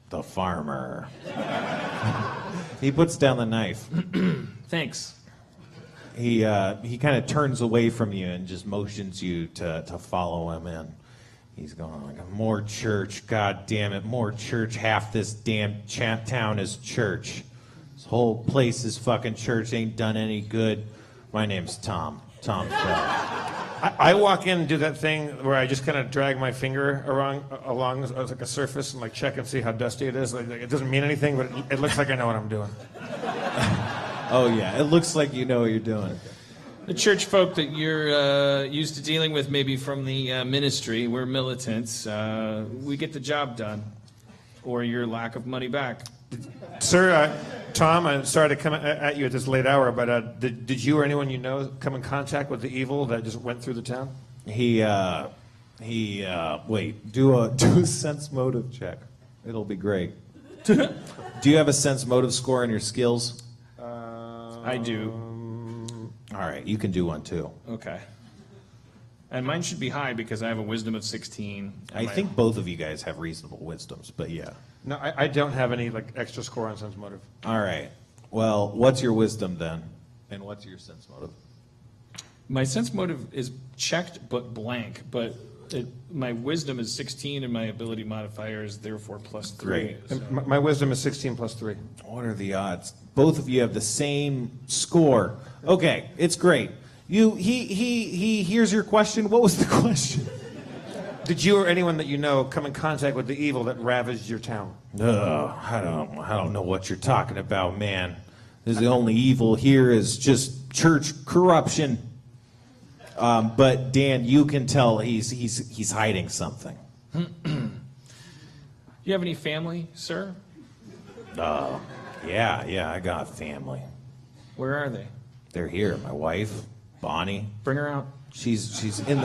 the farmer. He puts down the knife. Thanks. He kind of turns away from you and just motions you to follow him in. He's going like, more church, god damn it, more church. Half this damn town is church. This whole place is fucking church, ain't done any good. My name's Tom. Tom Fell. I walk in and do that thing where I just kind of drag my finger along like a surface and like check and see how dusty it is. Like, it doesn't mean anything, but it looks like I know what I'm doing. Oh yeah, it looks like you know what you're doing. The church folk that you're used to dealing with, maybe from the ministry, we're militants. We get the job done, or your lack of money back. Sir, Tom, I'm sorry to come at you at this late hour, but did you or anyone you know come in contact with the evil that just went through the town? Wait, do a sense motive check. It'll be great. Do you have a sense motive score on your skills? I do. All right, you can do one too. Okay. And mine should be high because I have a wisdom of 16. I think both of you guys have reasonable wisdoms, but yeah. No, I don't have any like extra score on sense motive. All right. Well, what's your wisdom then? And what's your sense motive? My sense motive is checked but blank, but my wisdom is 16 and my ability modifier is therefore plus 3. Great. So. My wisdom is 16 plus 3. What are the odds? Both of you have the same score. Okay, it's great. He hears your question. What was the question? Did you or anyone that you know come in contact with the evil that ravaged your town? I don't know what you're talking about, man. The only evil here is just church corruption. But Dan, you can tell he's hiding something. Do you have any family, sir? Yeah, I got family. Where are they? They're here. My wife, Bonnie. Bring her out. She's in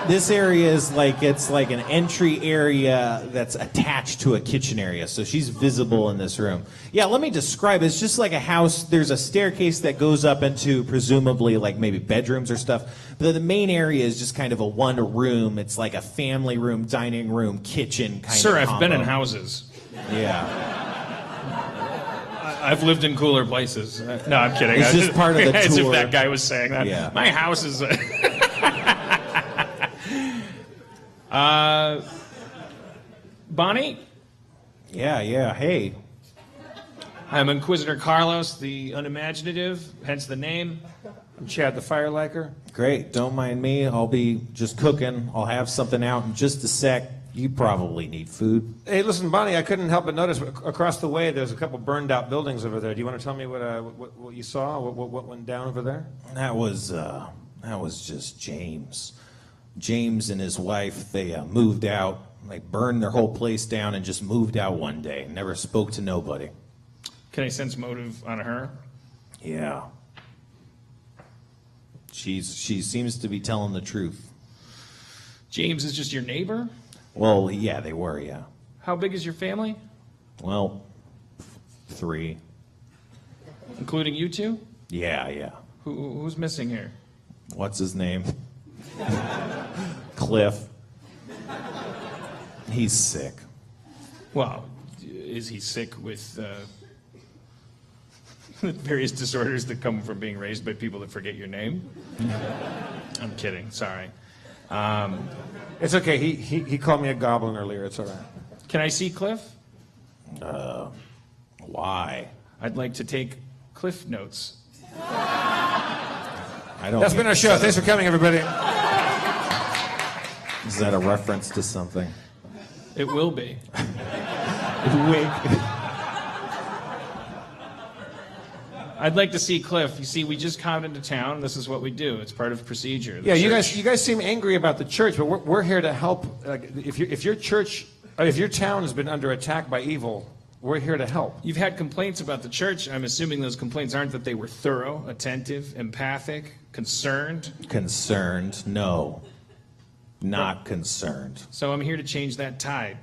this area is like, it's like an entry area that's attached to a kitchen area, so she's visible in this room. Yeah, let me describe it. It's just like a house. There's a staircase that goes up into presumably like maybe bedrooms or stuff, but the main area is just kind of a one room. It's like a family room, dining room, kitchen kind of Sir, I've combo. been in houses. Yeah. I've lived in cooler places. No, I'm kidding. Is this part of the As if tour? that guy was saying that. Yeah. My house is... Bonnie? Yeah, hey. I'm Inquisitor Carlos, the unimaginative, hence the name. I'm Chad the Fire Liker. Great, don't mind me. I'll be just cooking. I'll have something out in just a sec. You probably need food. Hey, listen, Bonnie, I couldn't help but notice across the way there's a couple burned out buildings over there. Do you want to tell me what you saw? What went down over there? That was just James. James and his wife, they moved out. They burned their whole place down and just moved out one day. Never spoke to nobody. Can I sense motive on her? Yeah. She seems to be telling the truth. James is just your neighbor? Well, yeah, they were, yeah. How big is your family? Well, 3. Including you two? Yeah. Who's missing here? What's his name? Cliff. He's sick. Well, is he sick with various disorders that come from being raised by people that forget your name? I'm kidding. Sorry. It's okay. He called me a goblin earlier. It's all right. Can I see Cliff? Why? I'd like to take Cliff notes. I don't. That's been our show. Thanks for coming, everybody. Is that a reference to something? It will be. Wink. I'd like to see Cliff. You see, we just come into town. This is what we do. It's part of procedure. The Yeah, church- you guys seem angry about the church, but we're here to help. If your town has been under attack by evil, we're here to help. You've had complaints about the church. I'm assuming those complaints aren't that they were thorough, attentive, empathic, concerned. Concerned? No. Not concerned. So I'm here to change that tide.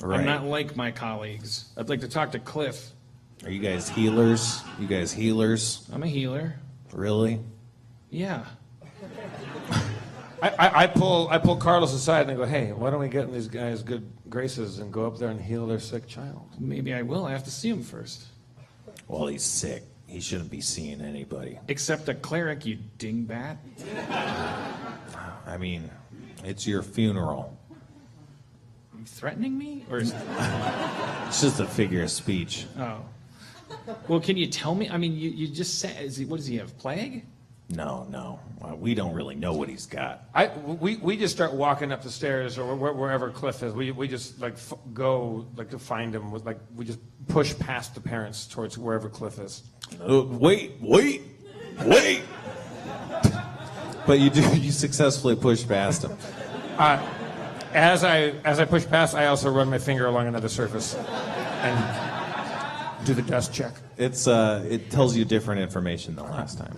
Right. I'm not like my colleagues. I'd like to talk to Cliff. Are you guys healers? You guys healers? I'm a healer. Really? Yeah. I pull Carlos aside and I go, hey, why don't we get in these guys' good graces and go up there and heal their sick child? Maybe I will. I have to see him first. Well, he's sick. He shouldn't be seeing anybody. Except a cleric, you dingbat. I mean, it's your funeral. You threatening me? Or is... It's just a figure of speech. Oh. Well, can you tell me? I mean, you just said, what does he have, plague? No. We don't really know what he's got. We just start walking up the stairs or wherever Cliff is. We just go to find him. We just push past the parents towards wherever Cliff is. Wait! But you successfully pushed past him. As I push past, I also run my finger along another surface and do the dust check. It tells you different information than last time.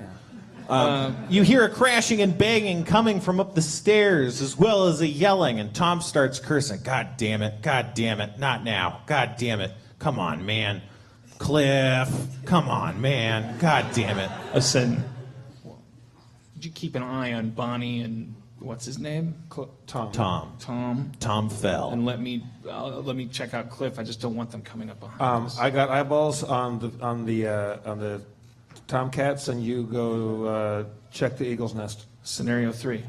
You hear a crashing and banging coming from up the stairs, as well as a yelling, and Tom starts cursing. God damn it, not now. God damn it, come on, man. Cliff, come on, man. God damn it. Listen, did you keep an eye on Bonnie and what's his name? Tom fell. And let me check out Cliff. I just don't want them coming up behind us. I got eyeballs on the Tomcats, and you go check the eagle's nest. Scenario 3.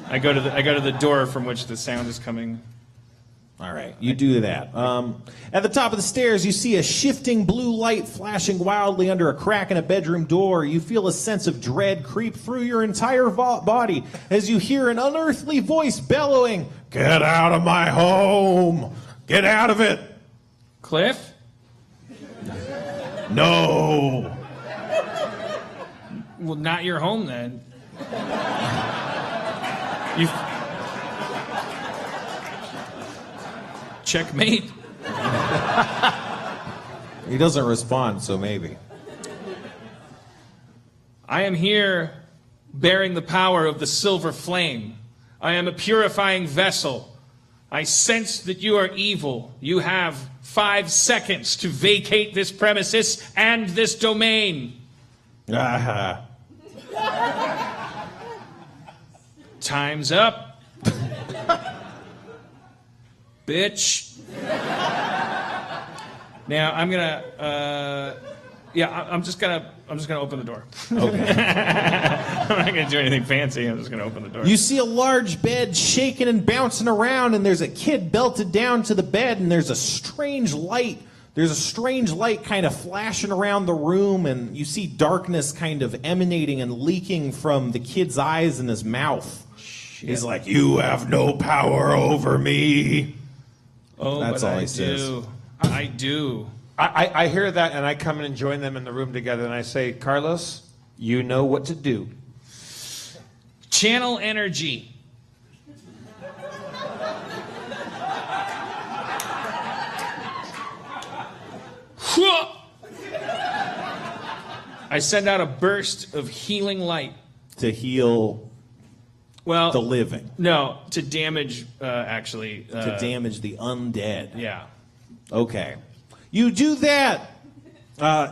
I go to the door from which the sound is coming. All right, you do that. At the top of the stairs, you see a shifting blue light flashing wildly under a crack in a bedroom door. You feel a sense of dread creep through your entire body as you hear an unearthly voice bellowing, "Get out of my home! Get out of it!" Cliff? No! Well, not your home then. Checkmate. He doesn't respond, so maybe. I am here bearing the power of the silver flame. I am a purifying vessel. I sense that you are evil. You have 5 seconds to vacate this premises and this domain. Time's up. Bitch. Now I'm just gonna open the door. Okay. I'm not gonna do anything fancy. I'm just gonna open the door. You see a large bed shaking and bouncing around, and there's a kid belted down to the bed, and there's a strange light. There's a strange light kind of flashing around the room, and you see darkness kind of emanating and leaking from the kid's eyes and his mouth. Shit. He's like, "You have no power over me." Oh, that's but all I he says. do. I do. I hear that, and I come in and join them in the room together, and I say, Carlos, you know what to do. Channel energy. I send out a burst of healing light. To heal. Well, the living, no, to damage, actually. to damage the undead. Yeah. Okay. You do that.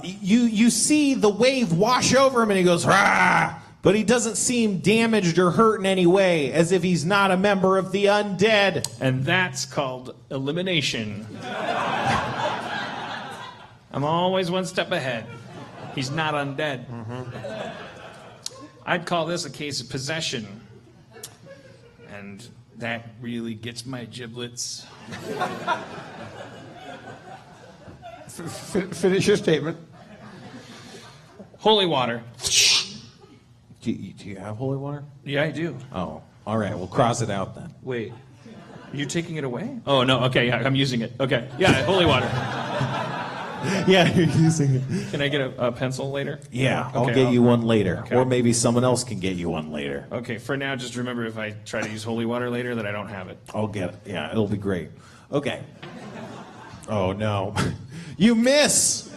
You see the wave wash over him, and he goes, "Rah!" But he doesn't seem damaged or hurt in any way, as if he's not a member of the undead. And that's called elimination. I'm always one step ahead. He's not undead. I'd call this a case of possession. And that really gets my giblets. Finish your statement. Holy water. Do you have holy water? Yeah, I do. Oh, all right. We'll cross it out then. Wait. Are you taking it away? Oh, no. Okay, yeah, I'm using it. Okay. Yeah, holy water. Yeah, you're using it. Can I get a pencil later? Yeah, I'll Okay, get you one later. okay. Or maybe someone else can get you one later. Okay, for now, just remember if I try to use holy water later that I don't have it. I'll get it. Yeah, it'll be great. Okay. Oh, no. You miss!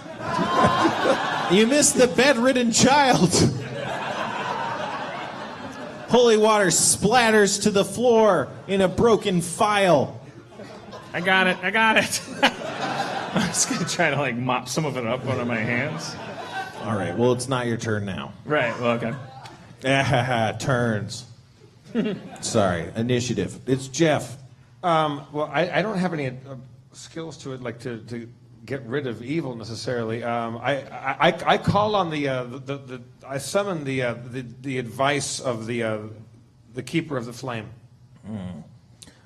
You miss the bedridden child. Holy water splatters to the floor in a broken phial. I got it. I'm just going to try to, like, mop some of it up with one of my hands. All right, well, it's not your turn now. Right, well, okay. Turns. Sorry, initiative. It's Jeff. Well, I don't have any skills to it, like to get rid of evil necessarily. I call on I summon the advice of the keeper of the flame.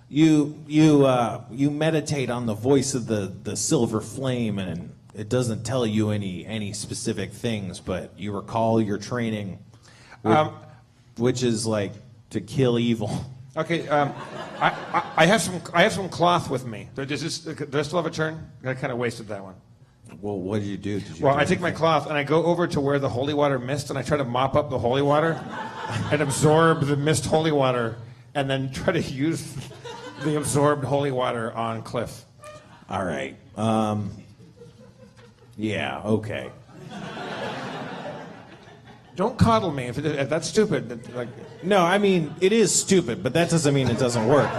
You meditate on the voice of the silver flame, and it doesn't tell you any specific things, but you recall your training, which is like to kill evil. Okay, I have some cloth with me. Do I still have a turn? I kind of wasted that one. Well, what did you do? Well, I take my cloth and I go over to where the holy water mist, and I try to mop up the holy water and absorb the mist holy water, and then try to use the absorbed holy water on Cliff. All right. Yeah. Okay. Don't coddle me if that's stupid. Like, No, I mean it is stupid, but that doesn't mean it doesn't work.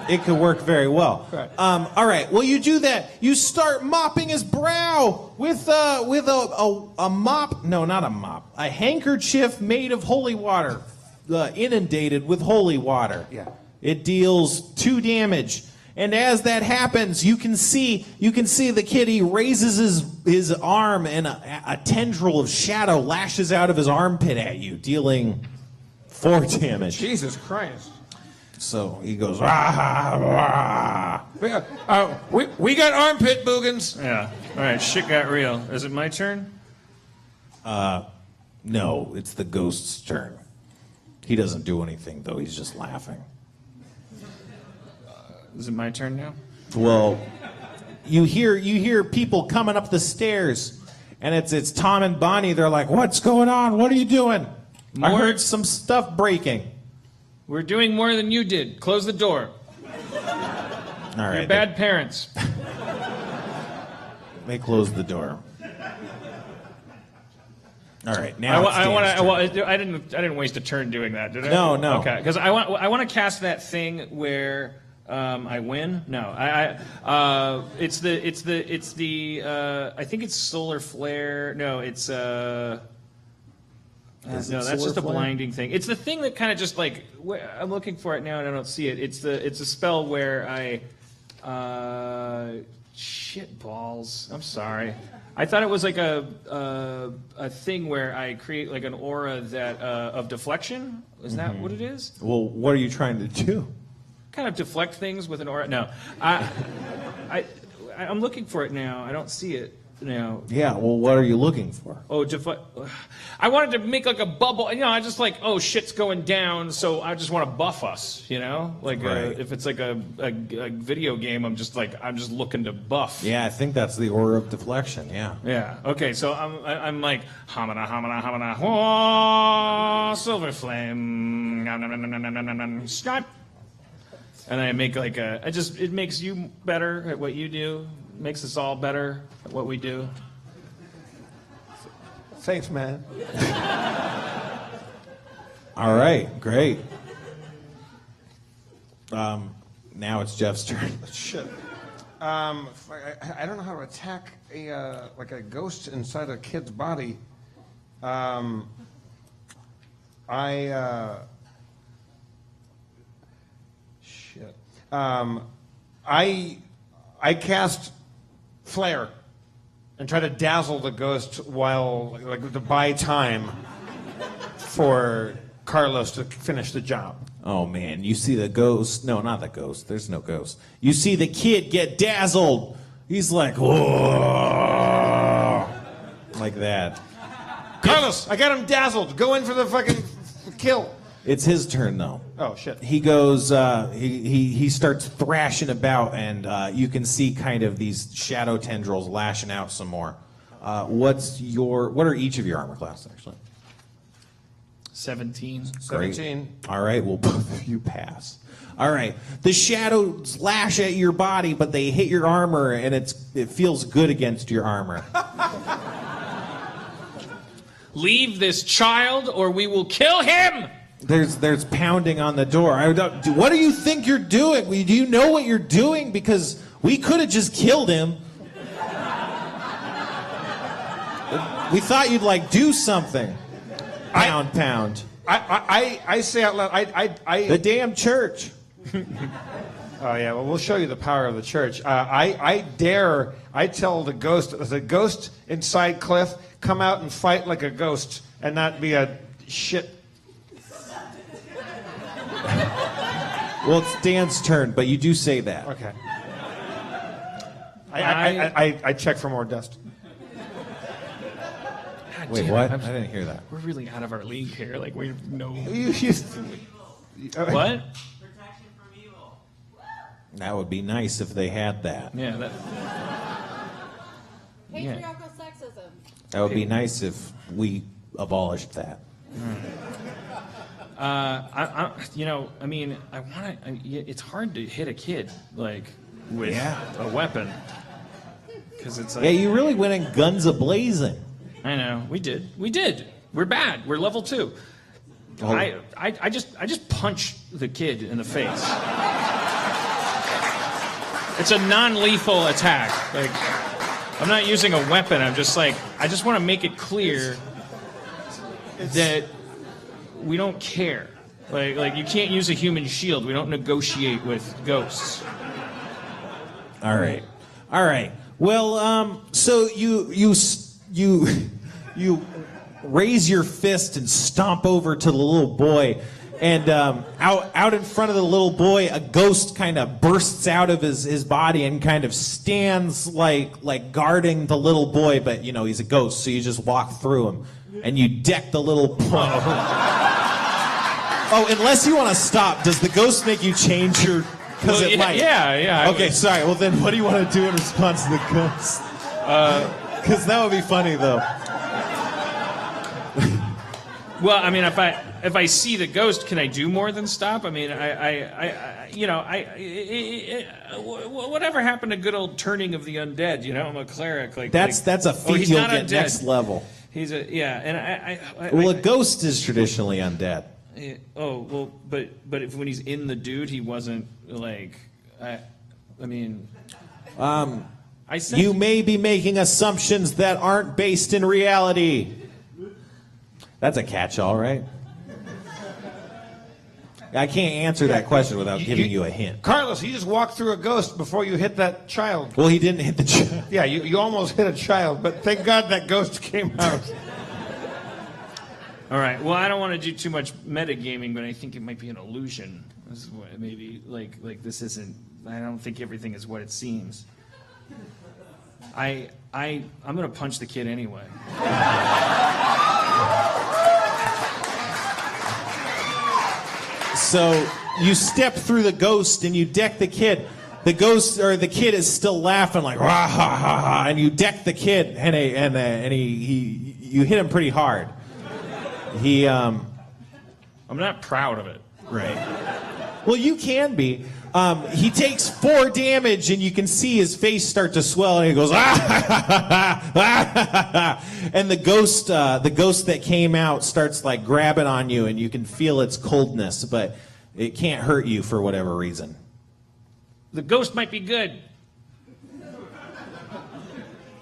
It could work very well. Right. All right. Well, you do that. You start mopping his brow with a mop. No, not a mop. A handkerchief made of holy water, inundated with holy water. Yeah. It deals 2 damage. And as that happens, you can see the kid. He raises his arm, and a tendril of shadow lashes out of his armpit at you, dealing 4 damage. Jesus Christ. So he goes, "Ah, ah." We got armpit boogans. Yeah. All right, shit got real. Is it my turn? No, it's the ghost's turn. He doesn't do anything, though. He's just laughing. Is it my turn now? Well, you hear people coming up the stairs, and it's Tom and Bonnie. They're like, "What's going on? What are you doing?" I More- heard some stuff breaking. We're doing more than you did. Close the door. All right, You're bad parents. They closed the door. All right, now I didn't waste a turn doing that, did I? No. Okay, because I want to cast that thing where I win. No, it's the I think it's solar flare. No, it's Is it no, that's solar just a flare? blinding thing. It's the thing that kind of just like I'm looking for it now and I don't see it. It's a spell where I shit balls. I'm sorry. I thought it was like a thing where I create like an aura that of deflection. Is that what it is? Well, what are you trying to do? Kind of deflect things with an aura. No, I'm looking for it now. I don't see it now. Yeah, well, what are you looking for? Oh, I wanted to make like a bubble. You know, I just like, oh, shit's going down, so I just want to buff us. You know, like Right. if it's like a video game, I'm just looking to buff. Yeah, I think that's the aura of deflection, yeah. Yeah. Okay. So I'm like hamana hamana hamana whoa, silver flame nom, nom, nom, nom, nom, nom, nom, nom, stripe. And I make like it makes you better at what you do. Makes us all better at what we do. Thanks, man. All right, great. Now it's Jeff's turn. Shit. I don't know how to attack a ghost inside a kid's body. Shit. I cast flare and try to dazzle the ghost while to buy time for Carlos to finish the job. Oh man, you see the ghost. No, not the ghost. There's no ghost. You see the kid get dazzled. He's like, whoa. Like that. Carlos, I got him dazzled. Go in for the fucking kill. It's his turn though. Oh shit. He goes, he starts thrashing about, and you can see kind of these shadow tendrils lashing out some more. What are each of your armor classes, actually? 17. Great. 17. All right, well, both of you pass. All right, the shadows lash at your body, but they hit your armor, and it feels good against your armor. Leave this child, or we will kill him! There's pounding on the door. What do you think you're doing? Do you know what you're doing? Because we could have just killed him. We thought you'd do something. Pound. I say out loud. The damn church. Oh yeah. Well, we'll show you the power of the church. I tell the ghost inside Cliff, come out and fight like a ghost and not be a shit. Well, it's Dan's turn, but you do say that. Okay. I check for more dust. God Wait, damn, what? I didn't hear that. We're really out of our league here. We know. What? What? That would be nice if they had that. Yeah, that. Patriarchal sexism. That would be nice if we abolished that. I want to. It's hard to hit a kid with a weapon because it's like. Yeah, you really went in guns a-blazing. I know. We did. We're bad. We're level 2. Oh. I just punch the kid in the face. It's a non-lethal attack. I'm not using a weapon. I'm just I just want to make it clear that we don't care. You can't use a human shield. We don't negotiate with ghosts. All right. Well, so you raise your fist and stomp over to the little boy, and out in front of the little boy, a ghost kind of bursts out of his body and kind of stands like guarding the little boy, but he's a ghost, so you just walk through him and you deck the little boy. Oh, unless you want to stop, does the ghost make you change your? Because it might. Yeah. Okay, sorry. Well, then what do you want to do in response to the ghost? Because that would be funny, though. Well, I mean, if I see the ghost, can I do more than stop? I mean, whatever happened to good old turning of the undead? I'm a cleric. That's a feat he's you'll not get undead. Next level. He's a and Well, a ghost is traditionally undead. But when he's in the dude, he wasn't I said You may be making assumptions that aren't based in reality. That's a catch-all, right? I can't answer that question without giving you a hint. Carlos, you just walked through a ghost before you hit that child. Well, he didn't hit the child. Yeah, you almost hit a child, but thank God that ghost came out. All right. Well, I don't want to do too much metagaming, but I think it might be an illusion. This is what, maybe this isn't. I don't think everything is what it seems. I'm gonna punch the kid anyway. So you step through the ghost and you deck the kid. The ghost or the kid is still laughing like rah ha ha ha, and you deck the kid and you hit him pretty hard. I'm not proud of it. Right. Well, you can be. He takes 4 damage, and you can see his face start to swell, and he goes, ah! And the ghost that came out starts like grabbing on you, and you can feel its coldness, but it can't hurt you for whatever reason. The ghost might be good.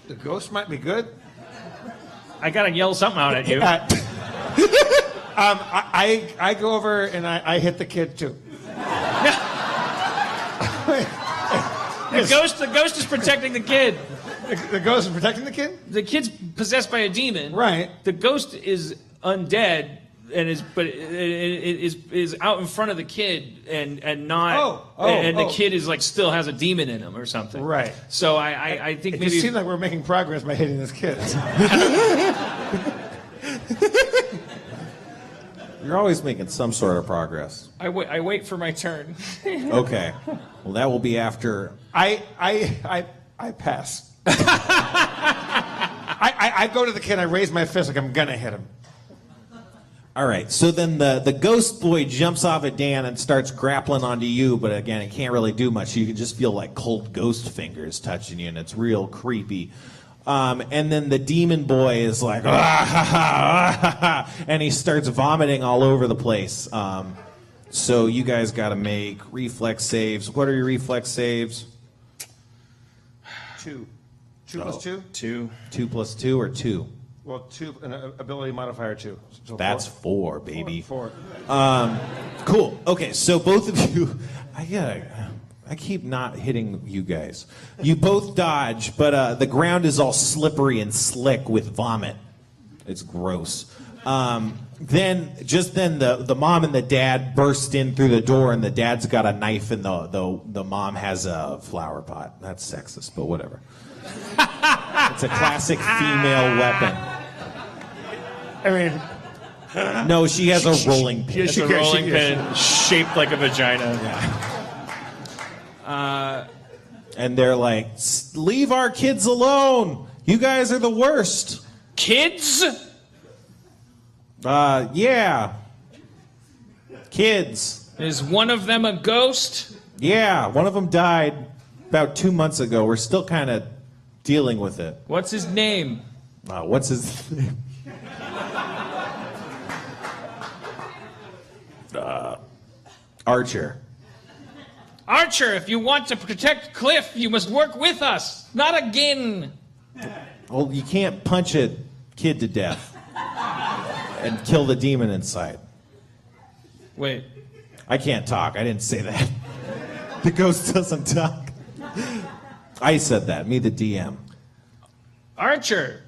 The ghost might be good. I gotta yell something out at you. I go over and I hit the kid too. The ghost is protecting the kid. The ghost is protecting the kid? The kid's possessed by a demon. Right. The ghost is undead and is out in front of the kid and not the kid is like still has a demon in him or something. Right. So I think It maybe just seems like we're making progress by hitting this kid. You're always making some sort of progress. I wait for my turn. Okay. Well, that will be after. I pass. I go to the kid, I raise my fist like I'm gonna hit him. All right, so then the ghost boy jumps off at Dan and starts grappling onto you, but again, it can't really do much. You can just feel like cold ghost fingers touching you, and it's real creepy. And then the demon boy is like, and he starts vomiting all over the place. So you guys got to make reflex saves. What are your reflex saves? 2. 2 plus 2? 2. 2 plus 2 or 2? Well, 2, an ability modifier 2. So That's 4. 4, baby. 4. Cool. Okay, so both of you, I keep not hitting you guys. You both dodge, but the ground is all slippery and slick with vomit. It's gross. Then the mom and the dad burst in through the door, and the dad's got a knife, and the mom has a flower pot. That's sexist, but whatever. It's a classic female weapon. I mean, no, she has a rolling pin. It's a rolling pin shaped like a vagina. Yeah. And they're like, leave our kids alone. You guys are the worst. Kids? Yeah. Kids. Is one of them a ghost? Yeah, one of them died about 2 months ago. We're still kind of dealing with it. What's his name? What's his name? Archer. Archer, if you want to protect Cliff, you must work with us, not again. Well, you can't punch a kid to death and kill the demon inside. Wait. I can't talk. I didn't say that. The ghost doesn't talk. I said that. Me, the DM. Archer,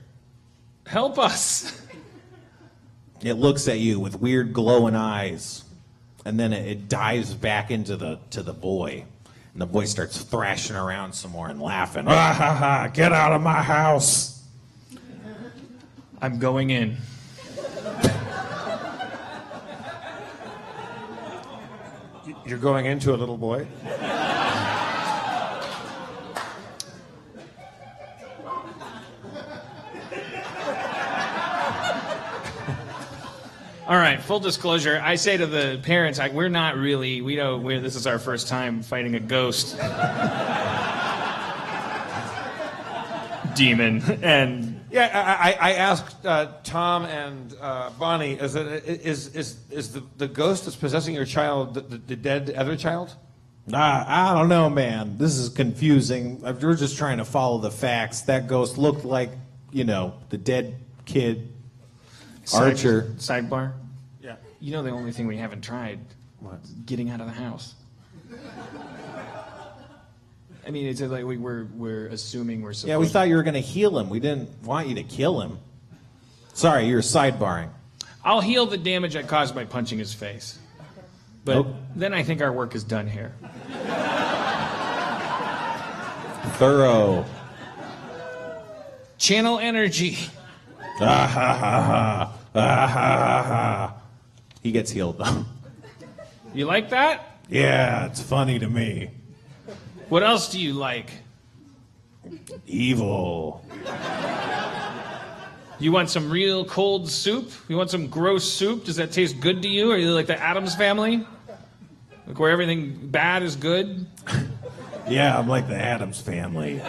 help us. It looks at you with weird glowing eyes, and then it dives back into the boy, and the boy starts thrashing around some more and laughing. Ah, ha, ha, get out of my house! I'm going in. you're going into a little boy. All right, full disclosure, I say to the parents, this is our first time fighting a ghost. Demon. And Yeah, I asked Tom and Bonnie, is the ghost that's possessing your child the dead other child? I don't know, man. This is confusing. We're just trying to follow the facts. That ghost looked like, the dead kid. Archer. Sidebar. Yeah. You know the only thing we haven't tried? What? Getting out of the house. I mean, it's like we're assuming we're supposed. Yeah, we thought you were going to heal him. We didn't want you to kill him. Sorry, you're sidebarring. I'll heal the damage I caused by punching his face. But then I think our work is done here. Thorough. Channel energy. Ah, ha, ha, ha. Ah, ha, ha, ha. He gets healed, though. You like that? Yeah, it's funny to me. What else do you like? Evil. You want some real cold soup? You want some gross soup? Does that taste good to you? Are you like the Addams family? Like where everything bad is good? Yeah, I'm like the Addams Family.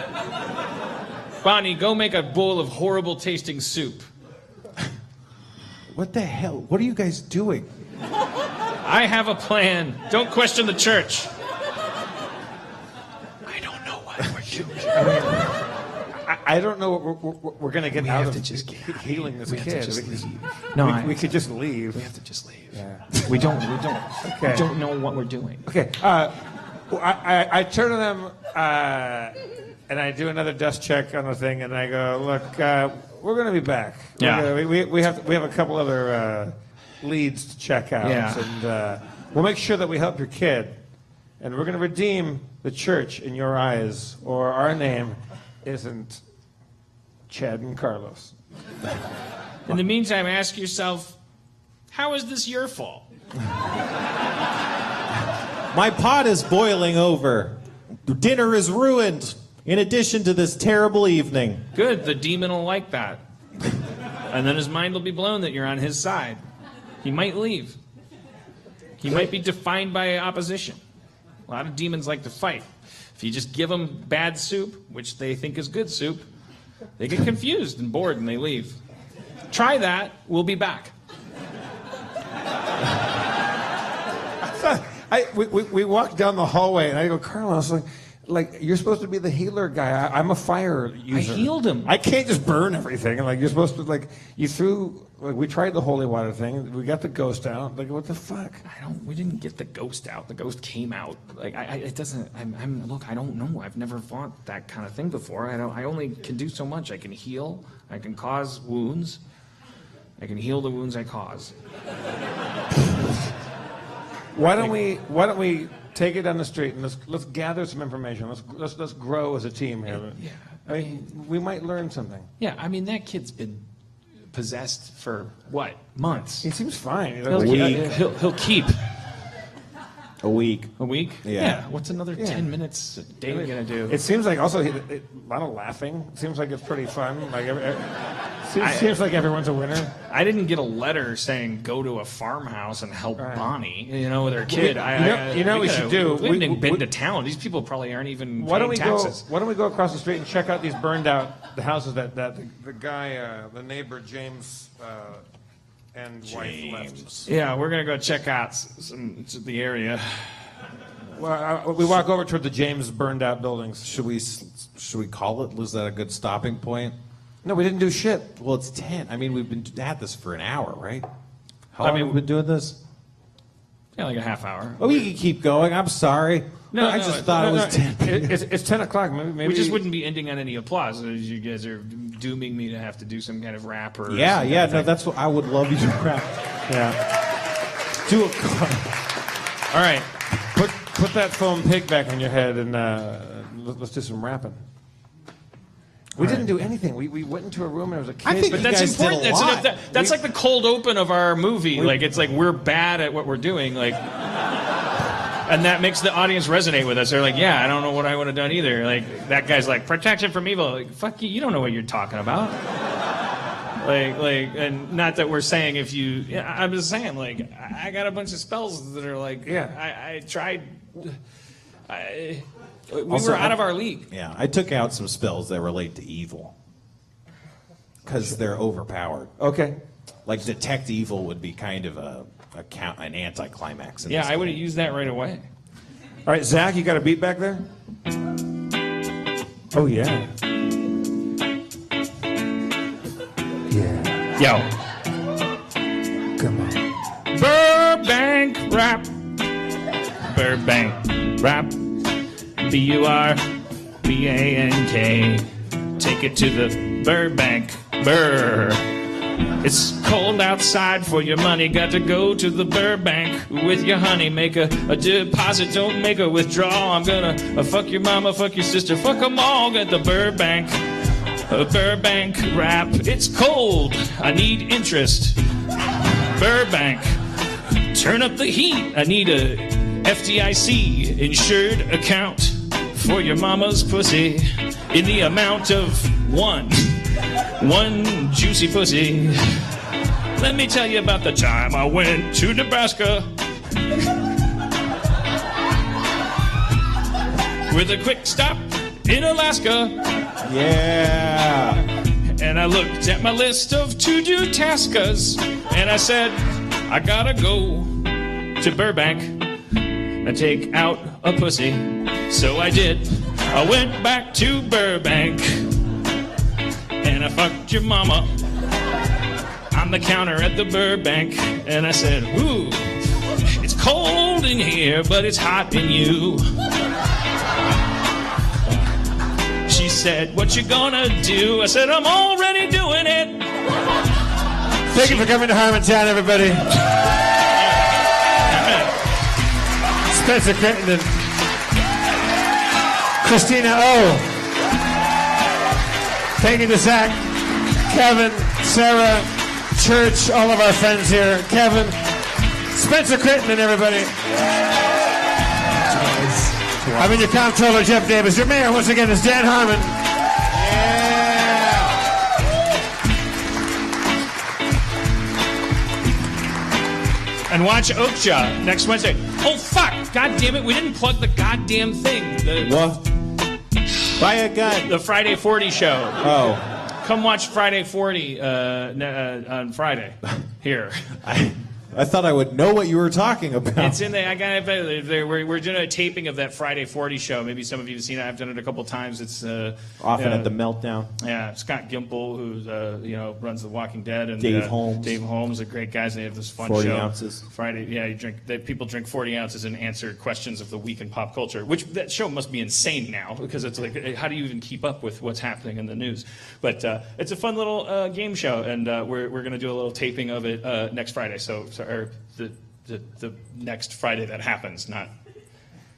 Bonnie, go make a bowl of horrible tasting soup. What the hell? What are you guys doing? I have a plan. Don't question the church. I don't know what we're doing. I don't know what we're going to get out have of to just get out. healing this We have to kid. just We could- leave. No, we could just leave. We have to just leave. Yeah. We don't Okay. know what we're doing. Okay. I turn to them and I do another dust check on the thing, and I go, "Look, we're going to be back. Yeah. We have a couple other leads to check out, Yeah. and we'll make sure that we help your kid, and we're going to redeem the church in your eyes, or our name isn't Chad and Carlos." In the meantime, ask yourself, how is this your fault? My pot is boiling over. Dinner is ruined. In addition to this terrible evening. Good, the demon will like that. And then his mind will be blown that you're on his side. He might leave. He might be defined by opposition. A lot of demons like to fight. If you just give them bad soup, which they think is good soup, they get confused and bored and they leave. Try that. We'll be back. We walked down the hallway, and I go, "Carlos, like you're supposed to be the healer guy. I'm a fire user. I healed him. I can't just burn everything. And you're supposed to you threw. We tried the holy water thing. We got the ghost out. What the fuck? We didn't get the ghost out. The ghost came out. It doesn't. Look, I don't know. I've never fought that kind of thing before. I only can do so much. I can heal. I can cause wounds. I can heal the wounds I cause. Why don't we take it down the street and let's gather some information. Let's grow as a team here. Yeah. I mean, we might learn something. Yeah, that kid's been possessed for what? Months. He seems fine. He'll keep. A week. A week? Yeah. What's another 10 minutes a day gonna do? It seems like also a lot of laughing. It seems like it's pretty fun. Seems like everyone's a winner. I didn't get a letter saying go to a farmhouse and help Bonnie, with her kid. We should do. We haven't been to town. These people probably aren't even Why don't we paying taxes. Why don't we go across the street and check out these burned out the houses that the guy, the neighbor James and wife left. Yeah, we're gonna go check out the area. Well, we walk over toward the James burned out buildings. Should we call it? Was that a good stopping point? No, we didn't do shit. Well, it's 10. We've been at this for an hour, right? How long have we been doing this? Yeah, like a half hour. Oh, we can keep going. I'm sorry. I just thought it was 10. It's 10 o'clock. Maybe We just wouldn't be ending on any applause. You guys are dooming me to have to do some kind of rap or Yeah. some kind of No, thing. that's what I would love you to rap. Yeah. Do it. All right. Put that foam pig back on your head and let's do some rapping. We didn't do anything. We went into a room and there was a kid. I think But you that's guys did important. a lot. That's like the cold open of our movie. It's like we're bad at what we're doing. And that makes the audience resonate with us. They're like, yeah, I don't know what I would have done either. That guy's like, protection from evil. Fuck you. You don't know what you're talking about. And not that we're saying if you. Yeah, I'm just saying, I got a bunch of spells that are I tried. We Also, were out of our league. Yeah, I took out some spells that relate to evil. Because they're overpowered. Okay. Like detect evil would be kind of an anticlimax. Yeah, I would have used that right away. All right, Zach, you got a beat back there? Oh, yeah. Yeah. Yo. Come on. Burbank rap. Burbank rap. B-U-R-B-A-N-K. Take it to the Burbank. Burr. It's cold outside for your money. Got to go to the Burbank with your honey. Make a deposit, don't make a withdrawal. I'm gonna fuck your mama, fuck your sister, fuck them all at the Burbank. A Burbank rap. It's cold. I need interest. Burbank. Turn up the heat. I need a FDIC insured account for your mama's pussy in the amount of one juicy pussy. Let me tell you about the time I went to Nebraska. with a quick stop in Alaska. Yeah. And I looked at my list of to-do taskas, and I said, I gotta go to Burbank and take out a pussy. So I did. I went back to Burbank, and I fucked your mama on the counter at the Burbank. And I said, ooh, it's cold in here, but it's hot in you. She said, what you gonna do? I said, I'm already doing it. Thank you for coming to Harmontown, everybody. Spencer Crittenden, Christina O. Thank you to Zach, Kevin, Sarah, Church, all of our friends here. Kevin, Spencer Crittenden, everybody. I'm in your comptroller, Jeff Davis. Your mayor, once again, is Dan Harmon. And watch Okja next Wednesday. Oh, fuck. God damn it. We didn't plug the goddamn thing. What? Buy a gun. The Friday 40 show. Oh. Come watch Friday 40 on Friday here. I thought I would know what you were talking about. It's in there. We're doing a taping of that Friday 40 show. Maybe some of you have seen it. I've done it a couple times. It's Often at the Meltdown. Yeah, Scott Gimple, who runs The Walking Dead, and Dave Holmes. Dave Holmes, are great guys. They have this fun 40 show. ounces. Friday, yeah, people drink 40 ounces and answer questions of the week in pop culture. Which that show must be insane now, because it's like, how do you even keep up with what's happening in the news? But it's a fun little game show, and we're going to do a little taping of it next Friday. Or the next Friday that happens, not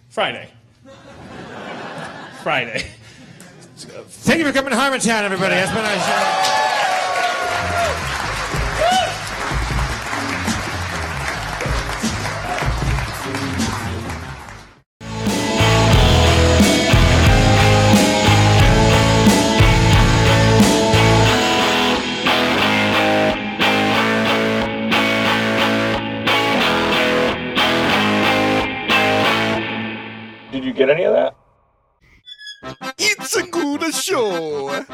Friday. Friday. Thank you for coming to Harmontown, everybody. That's been our show. Did you get any of that? It's a good show.